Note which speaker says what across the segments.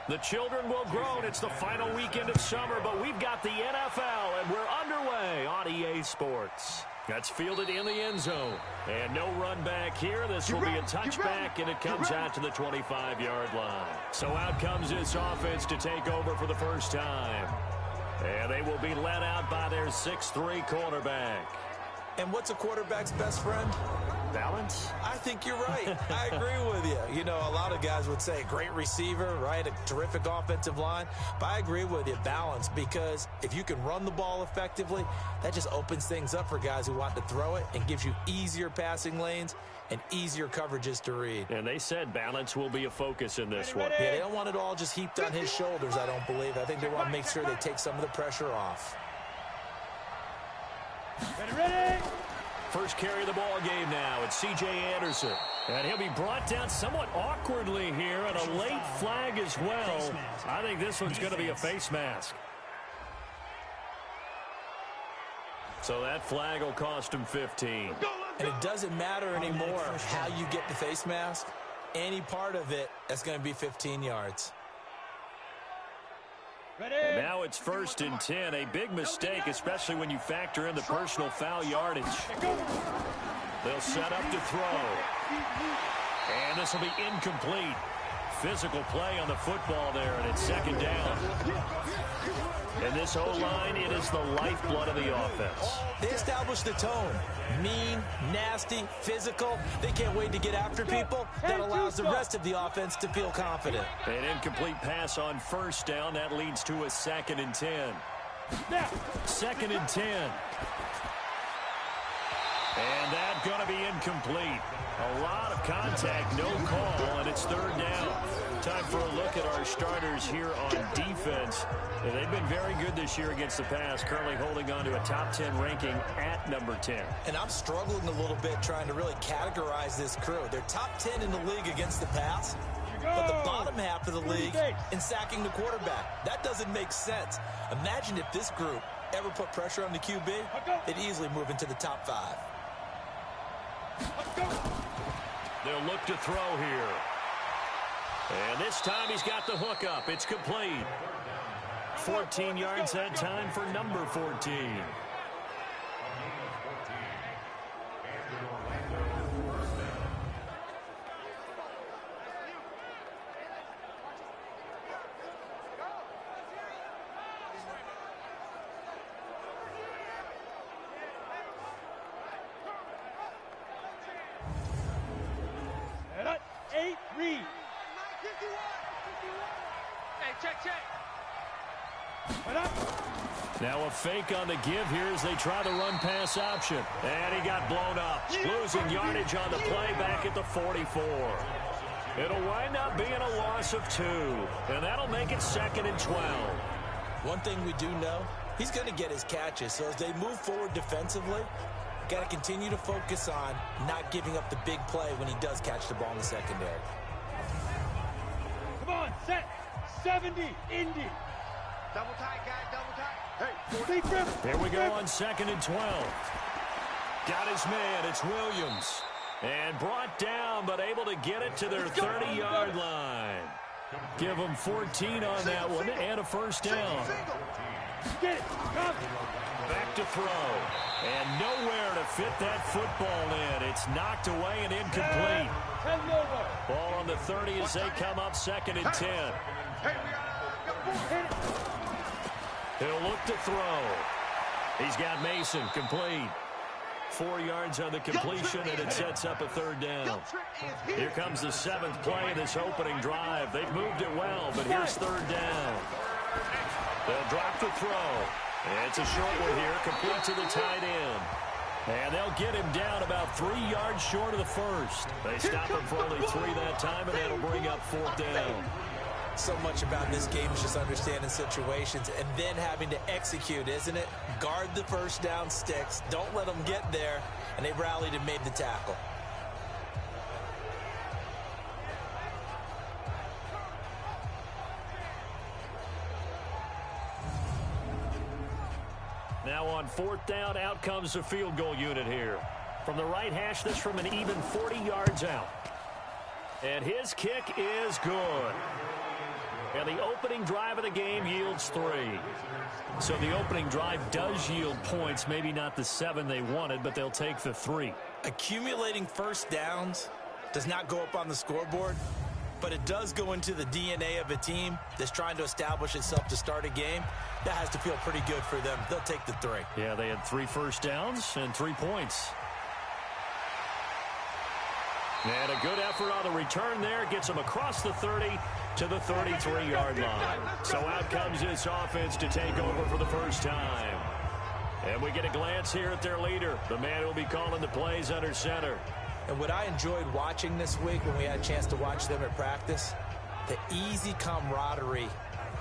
Speaker 1: The children will groan. It's the final weekend of summer, but we've got the NFL, and we're underway on EA Sports. That's fielded in the end zone. And no run back here. This will be a touchback, and it comes out to the 25-yard line. So out comes this offense to take over for the first time. And they will be led out by their 6'3" quarterback.
Speaker 2: And what's a quarterback's best friend?
Speaker 1: Balance?
Speaker 2: I think you're right. I agree with you. You know, a lot of guys would say great receiver, right? A terrific offensive line. But I agree with you, balance, because if you can run the ball effectively, that just opens things up for guys who want to throw it and gives you easier passing lanes and easier coverages to read.
Speaker 1: And they said balance will be a focus in this one.
Speaker 2: Yeah, they don't want it all just heaped on his shoulders, I don't believe. I think they want to make sure they take some of the pressure off.
Speaker 3: Ready?
Speaker 1: First carry of the ball game now. It's C.J. Anderson. And he'll be brought down somewhat awkwardly here, and a late flag as well. I think this one's going to be a face mask. So that flag will cost him 15.
Speaker 2: And it doesn't matter anymore how you get the face mask. Any part of it, that's going to be 15 yards.
Speaker 1: And now it's 1st and 10. A big mistake, especially when you factor in the personal foul yardage. They'll set up to throw. And this will be incomplete. Physical play on the football there, and it's 2nd down. And this O-line, it is the lifeblood of the offense.
Speaker 2: They established the tone. Mean, nasty, physical. They can't wait to get after people. That allows the rest of the offense to feel confident.
Speaker 1: An incomplete pass on 1st down. That leads to a 2nd and 10. 2nd and 10. And that's going to be incomplete. A lot of contact, no call, and it's 3rd down. Time for a look at our starters here on defense. And they've been very good this year against the pass, currently holding on to a top 10 ranking at number 10.
Speaker 2: And I'm struggling a little bit trying to really categorize this crew. They're top 10 in the league against the pass, but the bottom half of the league in sacking the quarterback. That doesn't make sense. Imagine if this group ever put pressure on the QB, they'd easily move into the top 5.
Speaker 1: They'll look to throw here. And this time he's got the hook up. It's complete. 14 yards that time for number 14.
Speaker 3: Read.
Speaker 1: Now a fake on the give here as they try the run-pass option. And he got blown up. Losing yardage on the play back at the 44. It'll wind up being a loss of 2. And that'll make it 2nd and 12.
Speaker 2: One thing we do know, he's going to get his catches. So as they move forward defensively, got to continue to focus on not giving up the big play when he does catch the ball in the secondary.
Speaker 3: Come on, set. 70, Indy.
Speaker 4: Double tight, guys, double tight. Hey,
Speaker 1: here we go on 2nd and 12. Got his man, it's Williams. And brought down, but able to get it to their 30-yard line. Give them 14 on that one, and a 1st down.
Speaker 3: Get it, come.
Speaker 1: Back to throw. And nowhere to fit that football in. It's knocked away and incomplete. Ball on the 30 as they come up 2nd and 10. He'll look to throw. He's got Mason complete. 4 yards on the completion, and it sets up a 3rd down. Here comes the 7th play of this opening drive. They've moved it well, but here's 3rd down. They'll drop the throw. And it's a short one here, complete to the tight end. And they'll get him down about 3 yards short of the 1st. They stop him for only 3 that time, and that'll bring up 4th down.
Speaker 2: So much about this game is just understanding situations and then having to execute, isn't it? Guard the 1st down sticks. Don't let them get there. And they rallied and made the tackle.
Speaker 1: Now on 4th down, out comes the field goal unit here. From the right hash, this from an even 40 yards out. And his kick is good. And the opening drive of the game yields 3. So the opening drive does yield points, maybe not the 7 they wanted, but they'll take the 3.
Speaker 2: Accumulating first downs does not go up on the scoreboard, but it does go into the DNA of a team that's trying to establish itself to start a game. That has to feel pretty good for them. They'll take the 3.
Speaker 1: Yeah, they had 3 first downs and 3 points. And a good effort on the return there. Gets them across the 30 to the 33-yard line. So out comes this offense to take over for the first time. And we get a glance here at their leader, the man who will be calling the plays under center.
Speaker 2: And what I enjoyed watching this week when we had a chance to watch them at practice, the easy camaraderie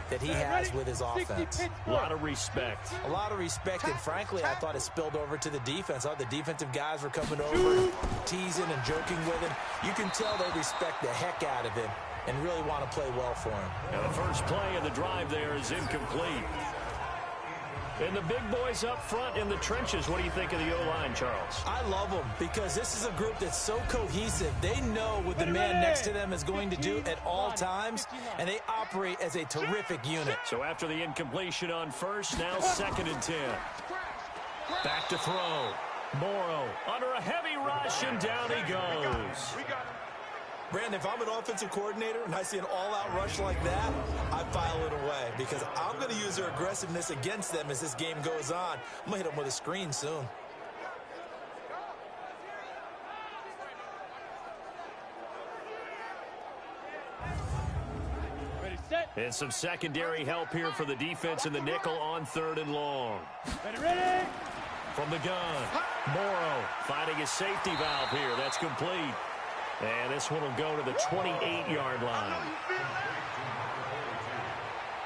Speaker 2: that he has with his offense.
Speaker 1: A lot of respect.
Speaker 2: A lot of respect, and frankly, I thought it spilled over to the defense. I thought the defensive guys were coming over, teasing and joking with him. You can tell they respect the heck out of him and really want to play well for him.
Speaker 1: And the first play of the drive there is incomplete. And the big boys up front in the trenches, what do you think of the O-line, Charles?
Speaker 2: I love them because this is a group that's so cohesive. They know what the man next to them is going to do at all times, and they operate as a terrific unit.
Speaker 1: So after the incompletion on first, now 2nd and 10. Back to throw. Morrow under a heavy rush, and down he goes.
Speaker 2: Brandon, if I'm an offensive coordinator and I see an all-out rush like that, I file it away because I'm going to use their aggressiveness against them as this game goes on. I'm going to hit them with a screen soon.
Speaker 3: Ready, set.
Speaker 1: And some secondary help here for the defense in the nickel on 3rd and long.
Speaker 3: Ready.
Speaker 1: From the gun, Morrow finding his safety valve here. That's complete. And this one will go to the 28-yard line.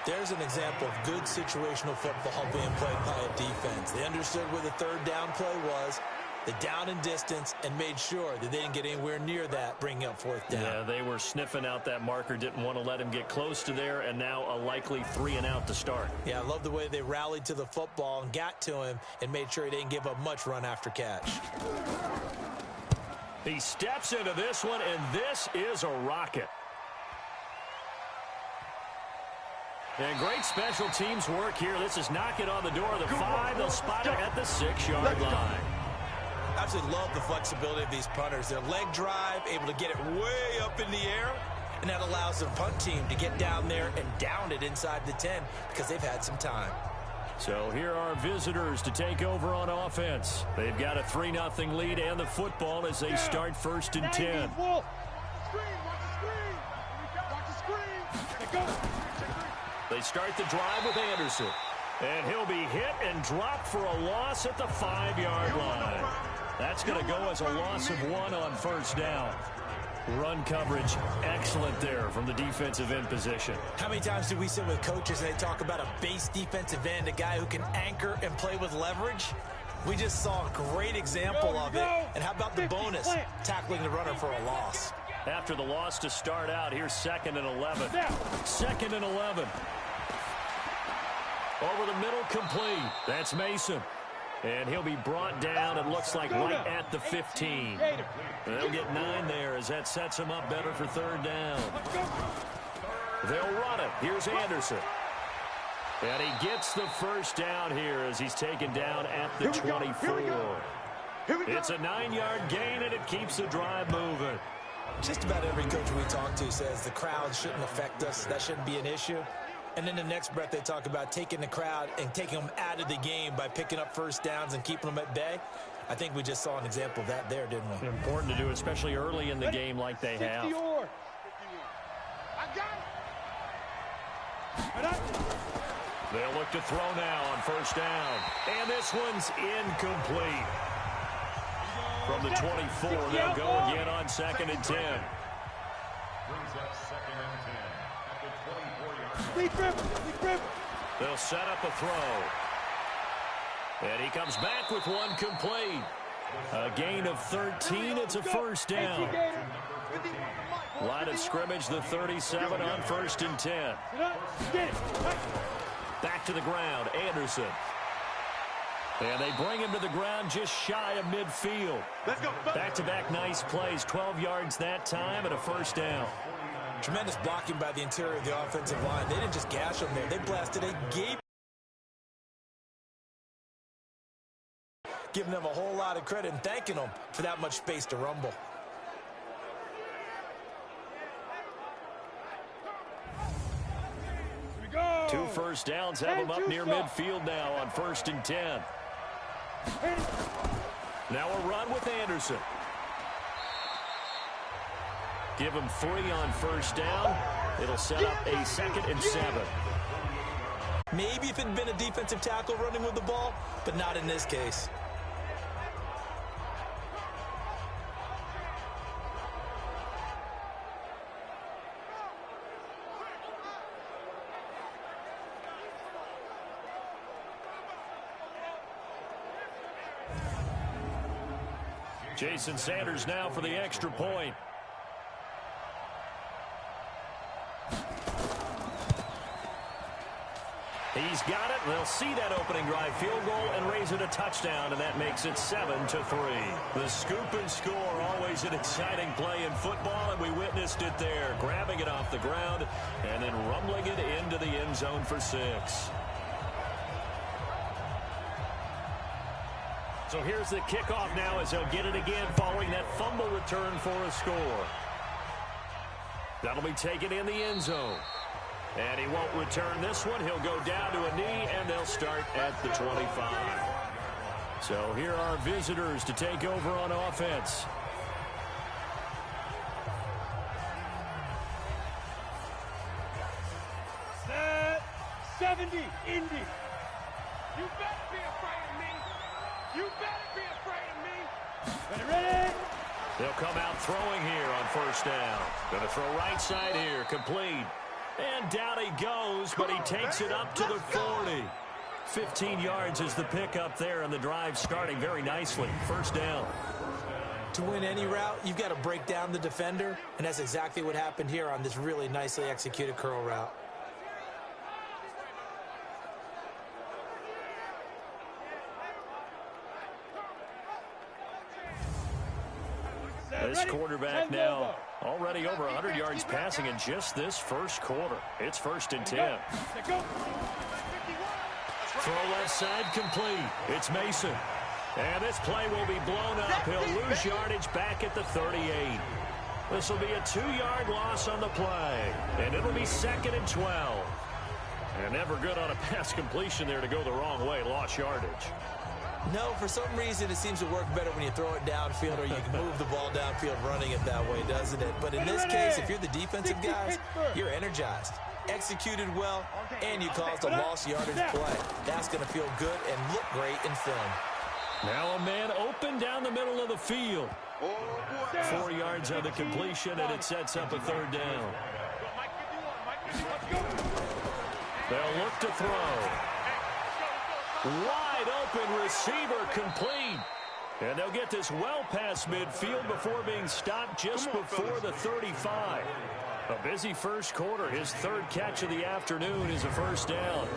Speaker 2: There's an example of good situational football being played by a defense. They understood where the 3rd down play was, the down and distance, and made sure that they didn't get anywhere near that, bringing up 4th down.
Speaker 1: Yeah, they were sniffing out that marker, didn't want to let him get close to there, and now a likely 3-and-out to start.
Speaker 2: Yeah, I love the way they rallied to the football and got to him and made sure he didn't give up much run after catch.
Speaker 1: He steps into this one, and this is a rocket. And great special teams work here. This is knocking on the door of the 5. They'll spot it at the 6-yard line.
Speaker 2: Absolutely love the flexibility of these punters. Their leg drive, able to get it way up in the air, and that allows the punt team to get down there and down it inside the 10 because they've had some time.
Speaker 1: So here are visitors to take over on offense. They've got a 3-0 lead and the football as they start 1st and 10. They start the drive with Anderson. And he'll be hit and dropped for a loss at the 5-yard line. That's going to go as a loss of 1 on 1st down. Run coverage, excellent there from the defensive end position.
Speaker 2: How many times do we sit with coaches and they talk about a base defensive end, a guy who can anchor and play with leverage? We just saw a great example of it. And how about the bonus, tackling the runner for a loss?
Speaker 1: After the loss to start out, here's 2nd and 11. 2nd and 11. Over the middle, complete. That's Mason. And he'll be brought down, it looks like, right at the 15. They'll get 9 there as that sets him up better for 3rd down. They'll run it. Here's Anderson. And he gets the 1st down here as he's taken down at the 24. It's a 9-yard gain, and it keeps the drive moving.
Speaker 2: Just about every coach we talk to says the crowd shouldn't affect us. That shouldn't be an issue. And then the next breath they talk about taking the crowd and taking them out of the game by picking up 1st downs and keeping them at bay. I think we just saw an example of that there, didn't we?
Speaker 1: Important to do, especially early in the game like they have. They'll look to throw now on 1st down. And this one's incomplete. From the 24, they'll go again on 2nd and 10. They'll set up a throw. And he comes back with one complete. A gain of 13. It's a 1st down. Line of scrimmage, the 37 on 1st and 10. Back to the ground, Anderson. And they bring him to the ground just shy of midfield. Back-to-back nice plays, 12 yards that time and a 1st down.
Speaker 2: Tremendous blocking by the interior of the offensive line. They didn't just gash them there. They blasted a gaping, giving them a whole lot of credit and thanking them for that much space to rumble.
Speaker 1: Two first downs have them up near midfield now on 1st and 10. Now a run with Anderson. Give him 3 on first down. It'll set up a 2nd and 7.
Speaker 2: Maybe if it had been a defensive tackle running with the ball, but not in this case.
Speaker 1: Jason Sanders now for the extra point. He's got it. They'll see that opening drive field goal and raise it a touchdown, and that makes it 7-3. The scoop and score, always an exciting play in football, and we witnessed it there, grabbing it off the ground and then rumbling it into the end zone for 6. So here's the kickoff now as they'll get it again following that fumble return for a score. That'll be taken in the end zone. And he won't return this one. He'll go down to a knee, and they'll start at the 25. So here are visitors to take over on offense.
Speaker 3: Set 70, Indy. You better be afraid of me. You better be afraid of me. Ready?
Speaker 1: They'll come out throwing here on first down. Going to throw right side here, complete. And down he goes, but he takes it up to the 40. 15 yards is the pickup there, and the drive starting very nicely. First down.
Speaker 2: To win any route, you've got to break down the defender, and that's exactly what happened here on this really nicely executed curl route.
Speaker 1: This quarterback now already over 100 yards passing in just this first quarter. It's 1st and 10. Throw left side complete. It's Mason. And this play will be blown up. He'll lose yardage back at the 38. This will be a 2-yard loss on the play. And it'll be 2nd and 12. And never good on a pass completion there to go the wrong way. Lost yardage.
Speaker 2: No, for some reason it seems to work better when you throw it downfield or you can move the ball downfield running it that way, doesn't it? But in this case, if you're the defensive guys, you're energized, executed well, and you caused a lost yardage play. That's going to feel good and look great in film.
Speaker 1: Now a man open down the middle of the field. 4 yards on the completion, and it sets up a 3rd down. They'll look to throw. Wide open receiver complete. And they'll get this well past midfield before being stopped just before the 35. A busy first quarter. His 3rd catch of the afternoon is a first down.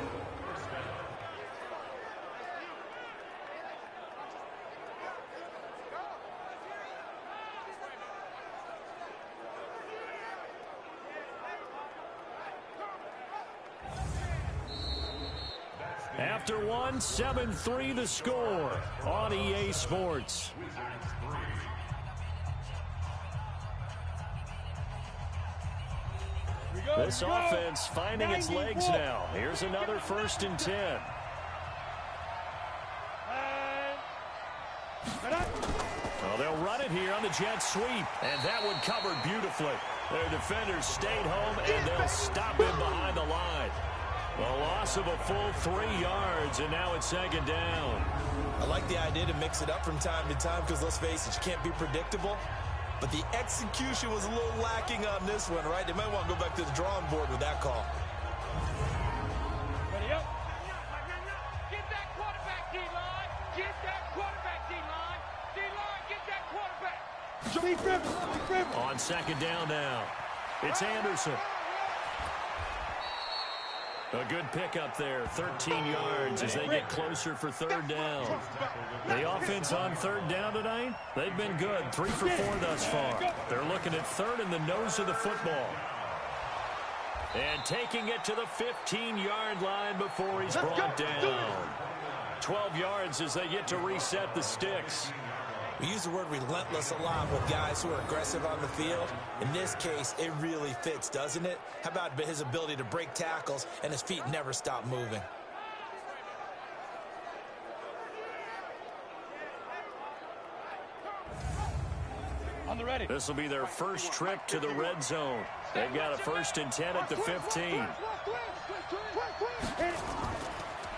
Speaker 1: After 7-3 the score on EA Sports. This offense finding its legs now. Here's another 1st and 10. Well, they'll run it here on the jet sweep, and that one covered beautifully. Their defenders stayed home, and they'll stop him behind the line. A loss of a full 3 yards, and now it's 2nd down.
Speaker 2: I like the idea to mix it up from time to time because, let's face it, you can't be predictable. But the execution was a little lacking on this one, right? They might want to go back to the drawing board with that call.
Speaker 3: Ready up. Get that quarterback, D-line. Get that quarterback, D-line. D-line, get that quarterback.
Speaker 1: On 2nd down now, it's Anderson. A good pickup there, 13 yards as they get closer for 3rd down. The offense on 3rd down tonight, they've been good, 3 for 4 thus far. They're looking at 3rd in the nose of the football. And taking it to the 15-yard line before he's brought down. 12 yards as they get to reset the sticks.
Speaker 2: We use the word relentless a lot with guys who are aggressive on the field. In this case, it really fits, doesn't it? How about his ability to break tackles and his feet never stop moving?
Speaker 3: On the ready.
Speaker 1: This will be their first trip to the red zone. They've got a 1st and 10 at the 15.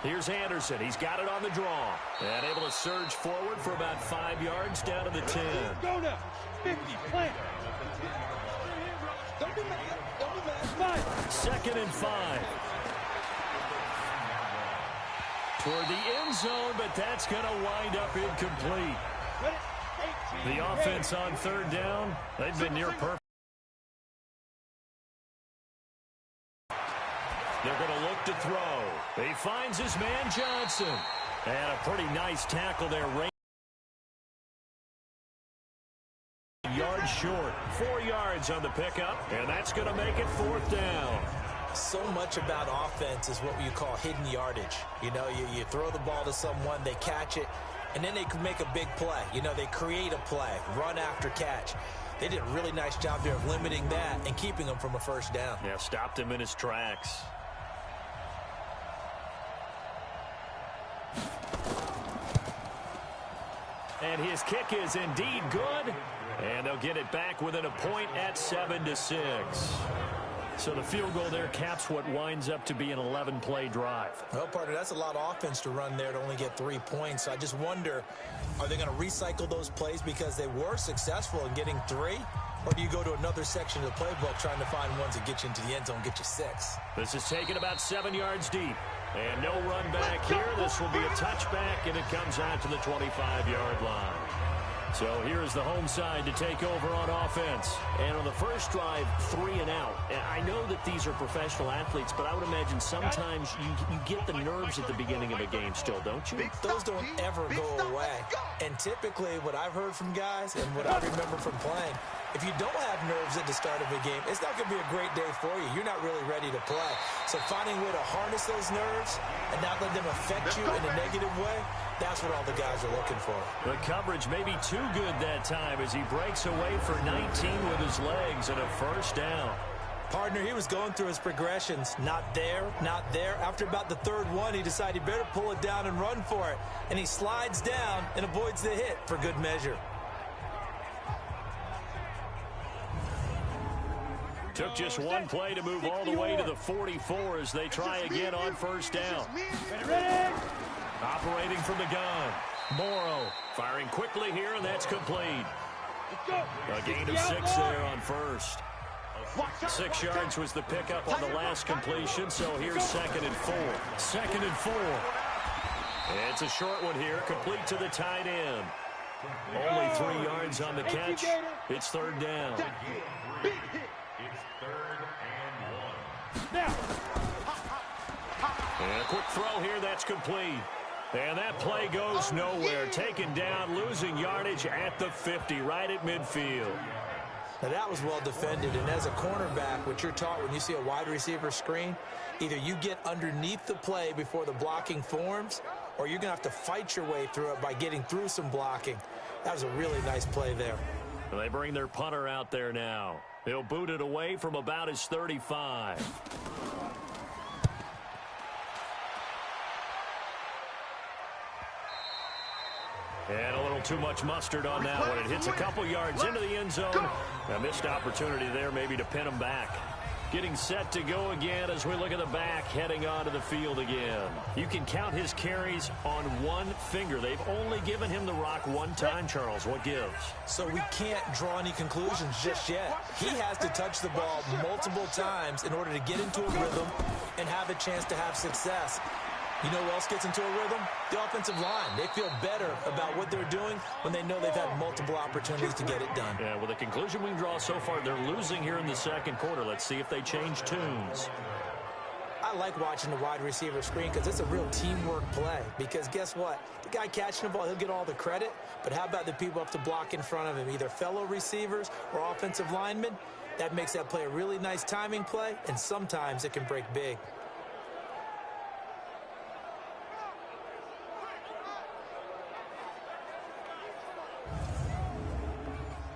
Speaker 1: Here's Anderson. He's got it on the draw. And able to surge forward for about 5 yards down to the 10.
Speaker 3: Go now. 50, plant.
Speaker 1: 2nd and 5. Toward the end zone, but that's going to wind up incomplete. The offense on 3rd down, they've been near perfect. They're going to look to throw. He finds his man Johnson. And a pretty nice tackle there. Yards short. 4 yards on the pickup. And that's going to make it 4th down.
Speaker 2: So much about offense is what you call hidden yardage. You know, you throw the ball to someone, they catch it, and then they can make a big play. You know, they create a play, run after catch. They did a really nice job there of limiting that and keeping him from a 1st down.
Speaker 1: Yeah, stopped him in his tracks. And his kick is indeed good. And they'll get it back within a point at 7-6. So the field goal there caps what winds up to be an 11-play drive.
Speaker 2: Well, partner, that's a lot of offense to run there to only get 3 points. I just wonder, are they going to recycle those plays because they were successful in getting 3? Or do you go to another section of the playbook trying to find ones that get you into the end zone, get you 6?
Speaker 1: This is taken about 7 yards deep. And no run back here. This will be a touchback, and it comes out to the 25-yard line. So here's the home side to take over on offense. And on the first drive, 3 and out. And I know that these are professional athletes, but I would imagine sometimes you get the nerves at the beginning of a game still, don't you?
Speaker 2: Those don't ever go away. And typically what I've heard from guys and what I remember from playing, if you don't have nerves at the start of a game, it's not going to be a great day for you. You're not really ready to play. So finding a way to harness those nerves and not let them affect you in a negative way, that's what all the guys are looking for.
Speaker 1: The coverage may be too good that time as he breaks away for 19 with his legs and a 1st down.
Speaker 2: Partner, he was going through his progressions. Not there, not there. After about the 3rd one, he decided he better pull it down and run for it. And he slides down and avoids the hit for good measure.
Speaker 1: Took just one play to move all the way to the 44 as they try again on 1st down.
Speaker 3: Ready.
Speaker 1: Operating from the gun. Morrow firing quickly here, and that's complete. A gain of 6 there on 1st. 6 yards was the pickup on the last completion, so here's 2nd and 4. 2nd and 4. It's a short one here, complete to the tight end. Only 3 yards on the catch. It's 3rd down. And a quick throw here, that's complete. And that play goes nowhere. Taken down, losing yardage at the 50, right at midfield.
Speaker 2: Now that was well defended, and as a cornerback, what you're taught when you see a wide receiver screen, either you get underneath the play before the blocking forms, or you're going to have to fight your way through it by getting through some blocking. That was a really nice play there.
Speaker 1: And they bring their punter out there now. He'll boot it away from about his 35. And a little too much mustard on that one. It hits a couple yards into the end zone. A missed opportunity there maybe to pin him back. Getting set to go again as we look at the back, heading onto the field again. You can count his carries on one finger. They've only given him the rock one time, Charles. What gives?
Speaker 2: So we can't draw any conclusions just yet. He has to touch the ball multiple times in order to get into a rhythm and have a chance to have success. You know who else gets into a rhythm? The offensive line. They feel better about what they're doing when they know they've had multiple opportunities to get it done.
Speaker 1: Yeah, well, the conclusion we can draw so far, they're losing here in the 2nd quarter. Let's see if they change tunes.
Speaker 2: I like watching the wide receiver screen because it's a real teamwork play. Because guess what? The guy catching the ball, he'll get all the credit. But how about the people up to block in front of him, either fellow receivers or offensive linemen? That makes that play a really nice timing play, and sometimes it can break big.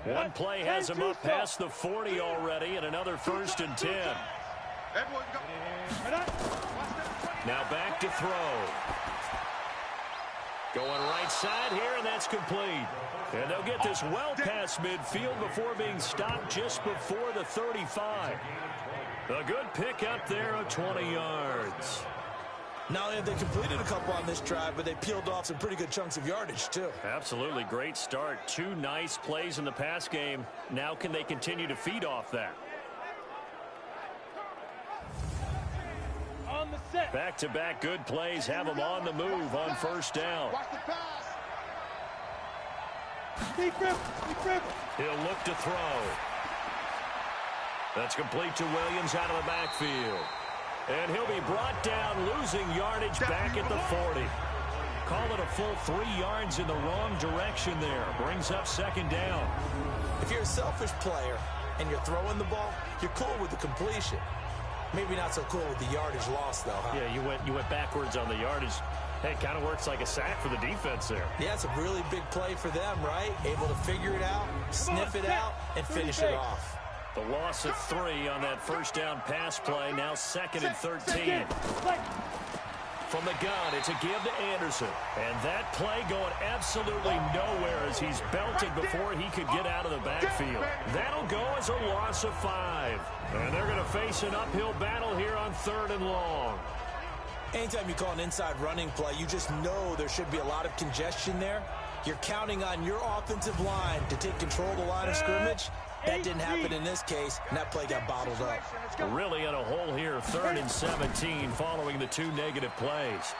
Speaker 1: One play has him up past the 40 already, and another 1st and 10. Now back to throw. Going right side here, and that's complete. And they'll get this well past midfield before being stopped just before the 35. A good pick up there of 20 yards.
Speaker 2: Not only have they completed a couple on this drive, but they peeled off some pretty good chunks of yardage, too.
Speaker 1: Absolutely great start. 2 nice plays in the pass game. Now can they continue to feed off that?
Speaker 3: On the set.
Speaker 1: Back-to-back good plays have them on the move on 1st down.
Speaker 4: Watch the pass.
Speaker 3: Deep rip.
Speaker 1: He'll look to throw. That's complete to Williams out of the backfield. And he'll be brought down, losing yardage back at the 40. Call it a full 3 yards in the wrong direction there. Brings up 2nd down.
Speaker 2: If you're a selfish player and you're throwing the ball, you're cool with the completion. Maybe not so cool with the yardage loss, though, huh?
Speaker 1: Yeah, you went backwards on the yardage. Hey, it kind of works like a sack for the defense there.
Speaker 2: Yeah, it's a really big play for them, right? Able to figure it out, sniff it out, and finish it off.
Speaker 1: The loss of 3 on that 1st down pass play. Now 2nd and 13. From the gun, it's a give to Anderson. And that play going absolutely nowhere as he's belted before he could get out of the backfield. That'll go as a loss of 5. And they're going to face an uphill battle here on 3rd and long.
Speaker 2: Anytime you call an inside running play, you just know there should be a lot of congestion there. You're counting on your offensive line to take control of the line of scrimmage. That didn't happen in this case, and that play got bottled up.
Speaker 1: Really in a hole here, 3rd and 17 following the 2 negative plays.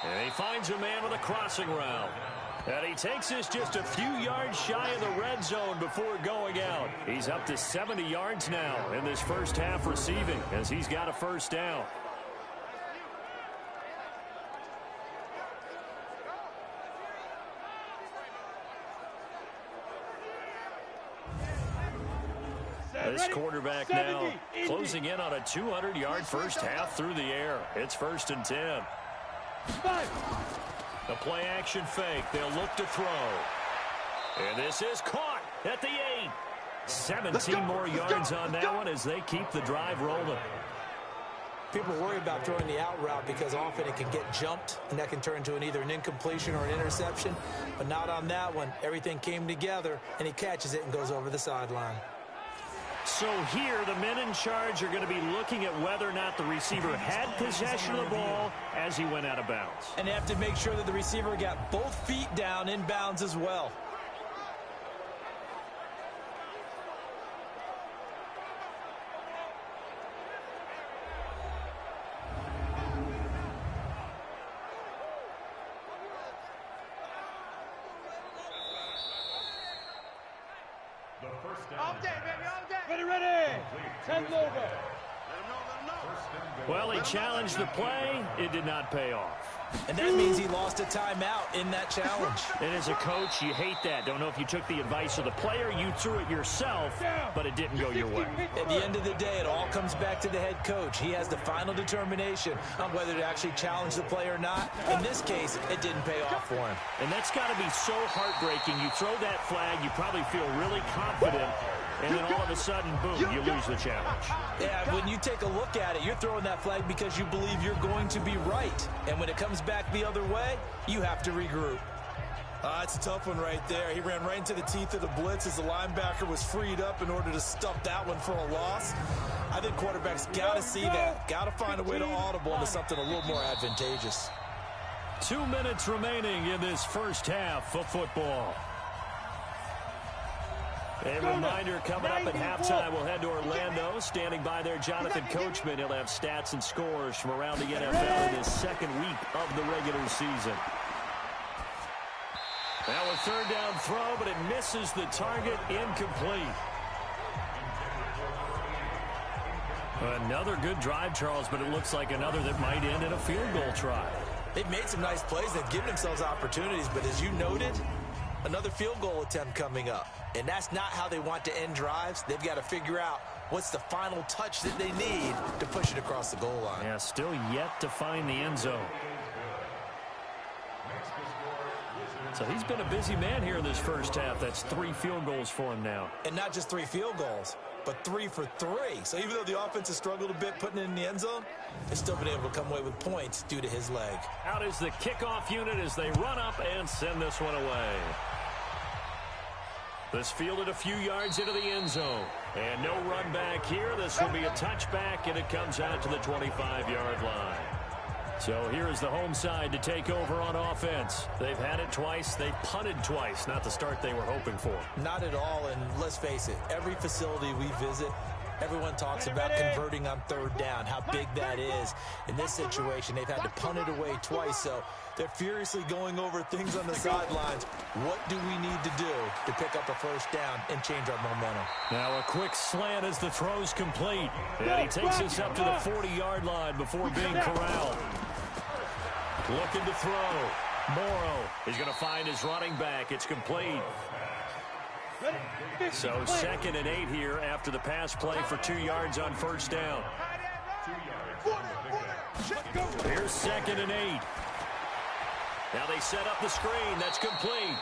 Speaker 1: And he finds a man with a crossing route. And he takes this just a few yards shy of the red zone before going out. He's up to 70 yards now in this 1st half receiving as he's got a 1st down. This quarterback now closing in on a 200-yard 1st half through the air. It's 1st and 10. The play action fake. They'll look to throw. And this is caught at the 8. 17 more yards on that one as they keep the drive rolling.
Speaker 2: People worry about throwing the out route because often it can get jumped, and that can turn into either an incompletion or an interception. But not on that one. Everything came together, and he catches it and goes over the sideline.
Speaker 1: So here, the men in charge are going to be looking at whether or not the receiver had possession of the ball as he went out of bounds.
Speaker 2: And they have to make sure that the receiver got both feet down in bounds as well.
Speaker 4: All day, baby, all day.
Speaker 3: Ready. 10 logo.
Speaker 4: Let him know.
Speaker 1: Well, he challenged the play. It did not pay off.
Speaker 2: And that means he lost a timeout in that challenge.
Speaker 1: And as a coach, you hate that. Don't know if you took the advice of the player. You threw it yourself, but it didn't go your way.
Speaker 2: At the end of the day, it all comes back to the head coach. He has the final determination on whether to actually challenge the play or not. In this case, it didn't pay off for him.
Speaker 1: And that's got to be so heartbreaking. You throw that flag, you probably feel really confident, and then all of a sudden, boom, you lose the challenge.
Speaker 2: Yeah, when you take a look at it, you're throwing that flag because you believe you're going to be right. And when it comes back the other way, you have to regroup.
Speaker 5: It's a tough one right there. He ran right into the teeth of the blitz as the linebacker was freed up in order to stuff that one for a loss. I think quarterbacks got to see that. Got to find a way to audible into something a little more advantageous.
Speaker 1: 2 minutes remaining in this 1st half of football. A reminder coming up at halftime, we'll head to Orlando. Standing by there, Jonathan Coachman. He'll have stats and scores from around the NFL in his 2nd week of the regular season. Now a 3rd down throw, but it misses the target, incomplete. Another good drive, Charles, but it looks like another that might end in a field goal try.
Speaker 2: They've made some nice plays. They've given themselves opportunities, but as you noted, another field goal attempt coming up. And that's not how they want to end drives. They've got to figure out what's the final touch that they need to push it across the goal line.
Speaker 1: Yeah, still yet to find the end zone. So he's been a busy man here in this first half. That's 3 field goals for him now.
Speaker 2: And not just 3 field goals, but 3 for 3. So even though the offense has struggled a bit putting it in the end zone, they've still been able to come away with points due to his leg.
Speaker 1: Out is the kickoff unit as they run up and send this one away. This fielded a few yards into the end zone. And no run back here. This will be a touchback, and it comes out to the 25-yard line. So here is the home side to take over on offense. They've had it twice. They've punted twice. Not the start they were hoping for.
Speaker 2: Not at all, and let's face it, every facility we visit, everyone talks about converting on 3rd down, how big that is. In this situation, they've had to punt it away twice, so they're furiously going over things on the sidelines. What do we need to do to pick up a 1st down and change our momentum?
Speaker 1: Now a quick slant as the throw's complete. And he takes us up to the 40-yard line before being corralled. Looking to throw. Morrow is going to find his running back. It's complete. So 2nd and 8 here after the pass play for 2 yards on 1st down. Here's 2nd and 8. Now they set up the screen. That's complete.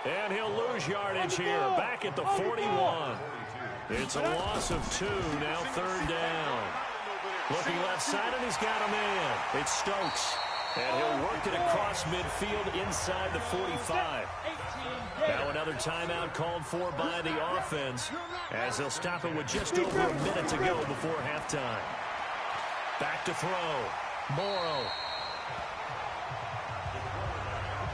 Speaker 1: And he'll lose yardage here. Back at the 41. It's a loss of 2. Now 3rd down. Looking left side, and he's got a man. It's Stokes. And he'll work it across midfield inside the 45. Now another timeout called for by the offense as they'll stop it with just over a minute to go before halftime. Back to throw. Morrow.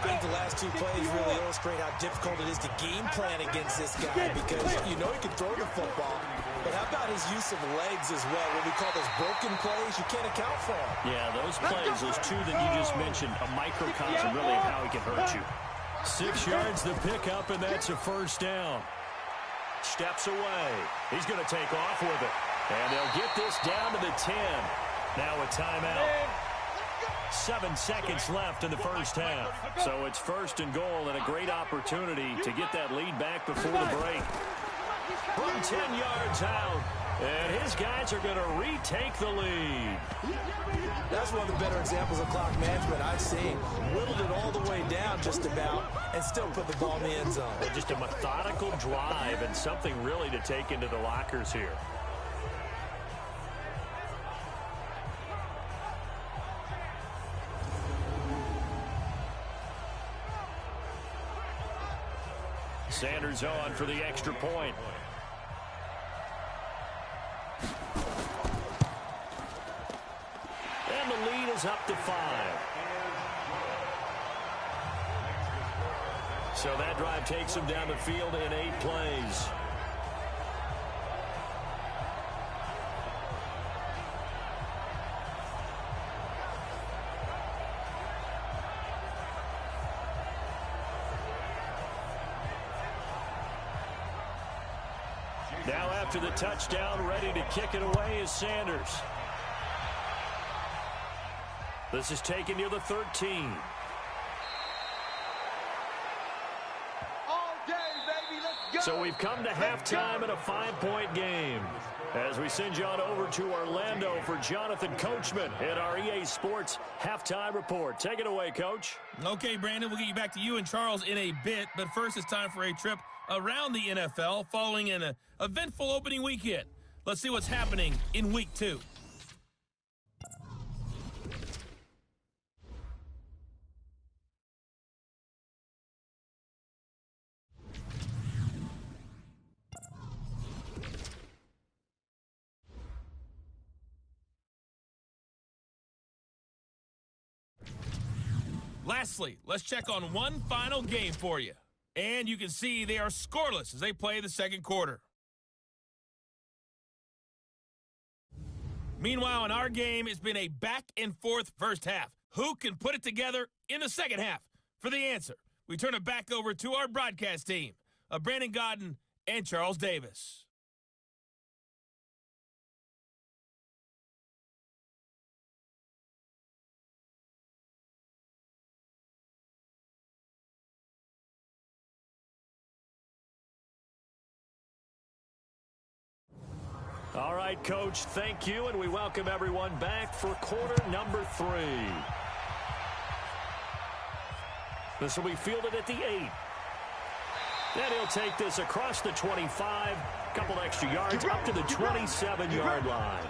Speaker 2: I think the last 2 plays really illustrate how difficult it is to game plan against this guy because you know he can throw the football. But how about his use of legs as well? What we call those broken plays, you can't account for them.
Speaker 1: Yeah, those plays, those 2 that you just mentioned, a microcosm really of how he can hurt you. 6 yards the pickup, and that's a 1st down. Steps away. He's going to take off with it. And they'll get this down to the 10. Now a timeout. 7 seconds left in the first half. So it's 1st and goal and a great opportunity to get that lead back before the break. From 10 yards out, and his guys are going to retake the lead.
Speaker 2: That's one of the better examples of clock management I've seen. Whittled it all the way down just about and still put the ball in the end zone.
Speaker 1: Just a methodical drive and something really to take into the lockers here. Sanders on for the extra point. And the lead is up to 5. So that drive takes him down the field in 8 plays. Now after the touchdown, ready to kick it away is Sanders. This is taken near the 13.
Speaker 4: All day, baby. Let's go.
Speaker 1: So we've come to halftime in a 5-point game. As we send you on over to Orlando for Jonathan Coachman at our EA Sports Halftime Report. Take it away, Coach.
Speaker 6: Okay, Brandon, we'll get you back to you and Charles in a bit. But first, it's time for a trip around the NFL following an eventful opening weekend. Let's see what's happening in Week 2. Lastly, let's check on one final game for you. And you can see they are scoreless as they play the second quarter. Meanwhile, in our game, it's been a back-and-forth first half. Who can put it together in the second half? For the answer, we turn it back over to our broadcast team of Brandon Godden and Charles Davis.
Speaker 1: right, Coach. Thank you, and we welcome everyone back for quarter number 3. This will be fielded at the 8. Then he'll take this across the 25, a couple extra yards up to the 27-yard line.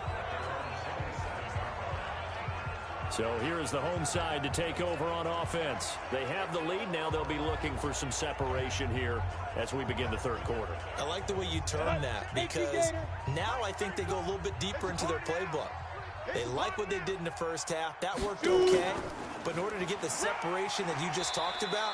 Speaker 1: So here is the home side to take over on offense. They have the lead. Now they'll be looking for some separation here as we begin the third quarter.
Speaker 2: I like the way you term that, because now I think they go a little bit deeper into their playbook. They like what they did in the first half. That worked okay. But in order to get the separation that you just talked about,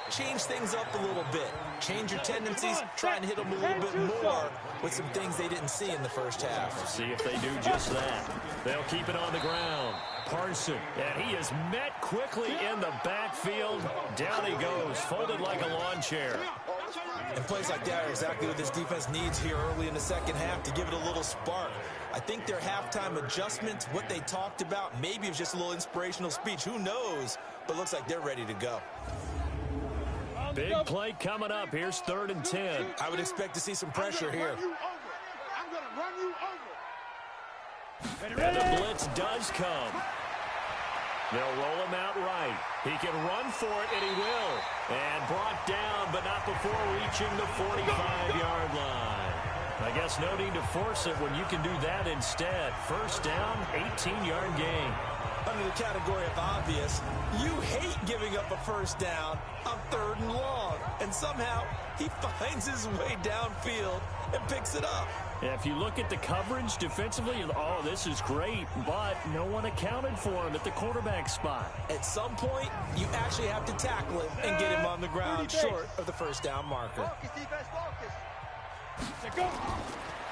Speaker 2: change things up a little bit. Change your tendencies. Try and hit them a little bit more with some things they didn't see in the first half.
Speaker 1: See if they do just that. They'll keep it on the ground. Parson, and he is met quickly in the backfield. Down he goes, folded like a lawn chair.
Speaker 2: And plays like that are exactly what this defense needs here early in the second half to give it a little spark. I think their halftime adjustments, what they talked about, maybe it was just a little inspirational speech. Who knows? But looks like they're ready to go.
Speaker 1: Big play coming up. Here's 3rd and 10.
Speaker 2: I would expect to see some pressure here.
Speaker 3: I'm going to run you over.
Speaker 1: And the blitz does come. They'll roll him out right. He can run for it, and he will. And brought down, but not before reaching the 45-yard line. I guess no need to force it when you can do that instead. First down, 18-yard gain.
Speaker 2: Under the category of obvious, you hate giving up a first down on 3rd and long. And somehow he finds his way downfield and picks it up.
Speaker 1: If you look at the coverage defensively, oh, this is great, but no one accounted for him at the quarterback spot.
Speaker 2: At some point, you actually have to tackle him and get him on the ground short of the first down marker.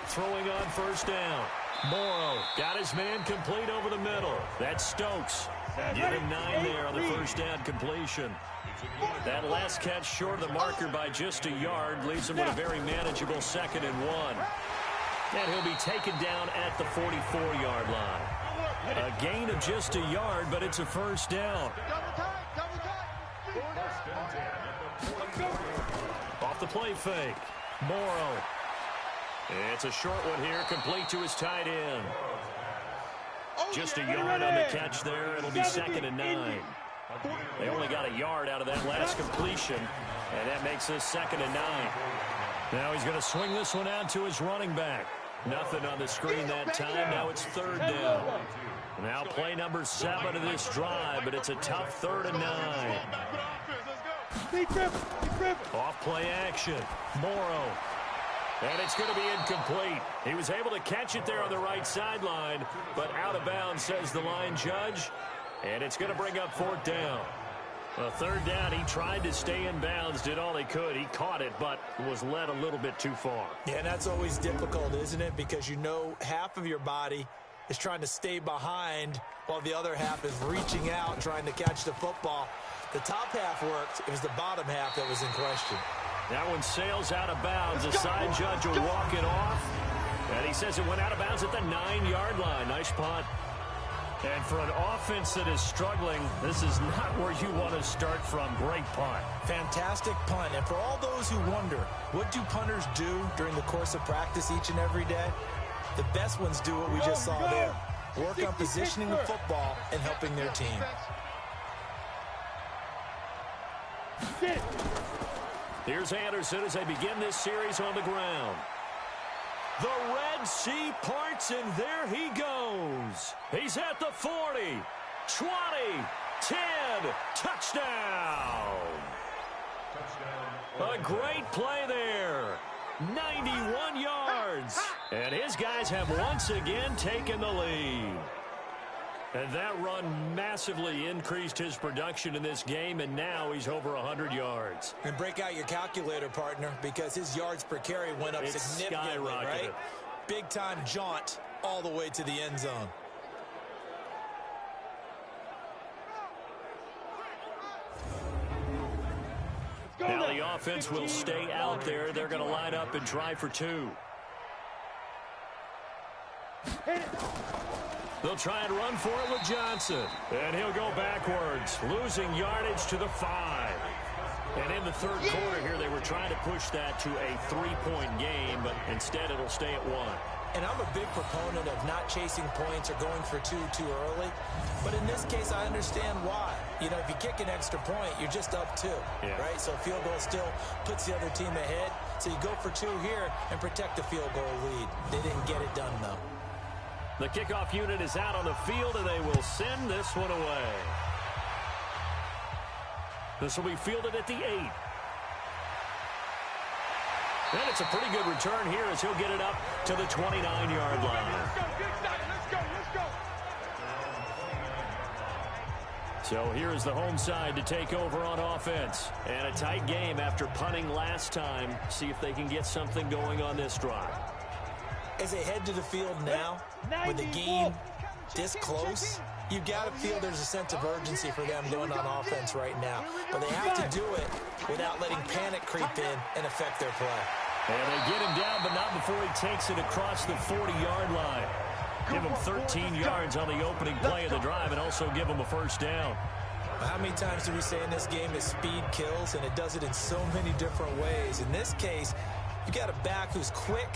Speaker 1: Throwing on first down. Morrow got his man complete over the middle. That's Stokes. Give him 9 there on the first down completion. That last catch short of the marker by just a yard leaves him with a very manageable 2nd and 1. And he'll be taken down at the 44-yard line. A gain of just a yard, but it's a first down. Off the play fake. Morrow. It's a short one here, complete to his tight end. Just a yard on the catch there. It'll be 2nd and 9. They only got a yard out of that last completion, and that makes this 2nd and 9. Now he's going to swing this one out to his running back. Nothing on the screen that time. Now it's 3rd down. Now play number 7 of this drive, but it's a tough 3rd and 9. Off play action. Morrow. And it's going to be incomplete. He was able to catch it there on the right sideline, but out of bounds, says the line judge. And it's going to bring up 4th down. Well, 3rd down, he tried to stay in bounds, did all he could. He caught it, but was led a little bit too far.
Speaker 2: Yeah, and that's always difficult, isn't it? Because you know half of your body is trying to stay behind while the other half is reaching out, trying to catch the football. The top half worked. It was the bottom half that was in question.
Speaker 1: That one sails out of bounds. The side judge will walk it off. And he says it went out of bounds at the 9-yard line. Nice punt. And for an offense that is struggling, this is not where you want to start from. Great punt.
Speaker 2: Fantastic punt. And for all those who wonder, what do punters do during the course of practice each and every day? The best ones do what we just saw there. Work on positioning the football and helping their team.
Speaker 1: Here's Anderson as they begin this series on the ground. The Red Sea parts, and there he goes. He's at the 40, 20, 10, touchdown. A great play there. 91 yards. And his guys have once again taken the lead. And that run massively increased his production in this game, and now he's over 100 yards.
Speaker 2: And break out your calculator, partner, because his yards per carry went up significantly, right? Big-time jaunt all the way to the end zone.
Speaker 1: Now the offense will stay out there. They're going to line up and try for 2. They'll try and run for it with Johnson. And he'll go backwards, losing yardage to the 5. And in the third quarter here, they were trying to push that to a 3-point game, but instead it'll stay at 1.
Speaker 2: And I'm a big proponent of not chasing points or going for two too early. But in this case, I understand why. You know, if you kick an extra point, you're just up 2, right? So field goal still puts the other team ahead. So you go for 2 here and protect the field goal lead. They didn't get it done, though.
Speaker 1: The kickoff unit is out on the field, and they will send this one away. This will be fielded at the 8. And it's a pretty good return here as he'll get it up to the 29-yard line.
Speaker 3: Let's go.
Speaker 1: So here is the home side to take over on offense. And a tight game after punting last time. See if they can get something going on this drive.
Speaker 2: As they head to the field now, with the game this close, you've got to feel there's a sense of urgency for them going on offense right now. But they have to do it without letting panic creep in and affect their play.
Speaker 1: And they get him down, but not before he takes it across the 40-yard line. Give him 13 yards on the opening play of the drive and also give him a first down.
Speaker 2: How many times do we say in this game that speed kills, and it does it in so many different ways? In this case, you got a back who's quick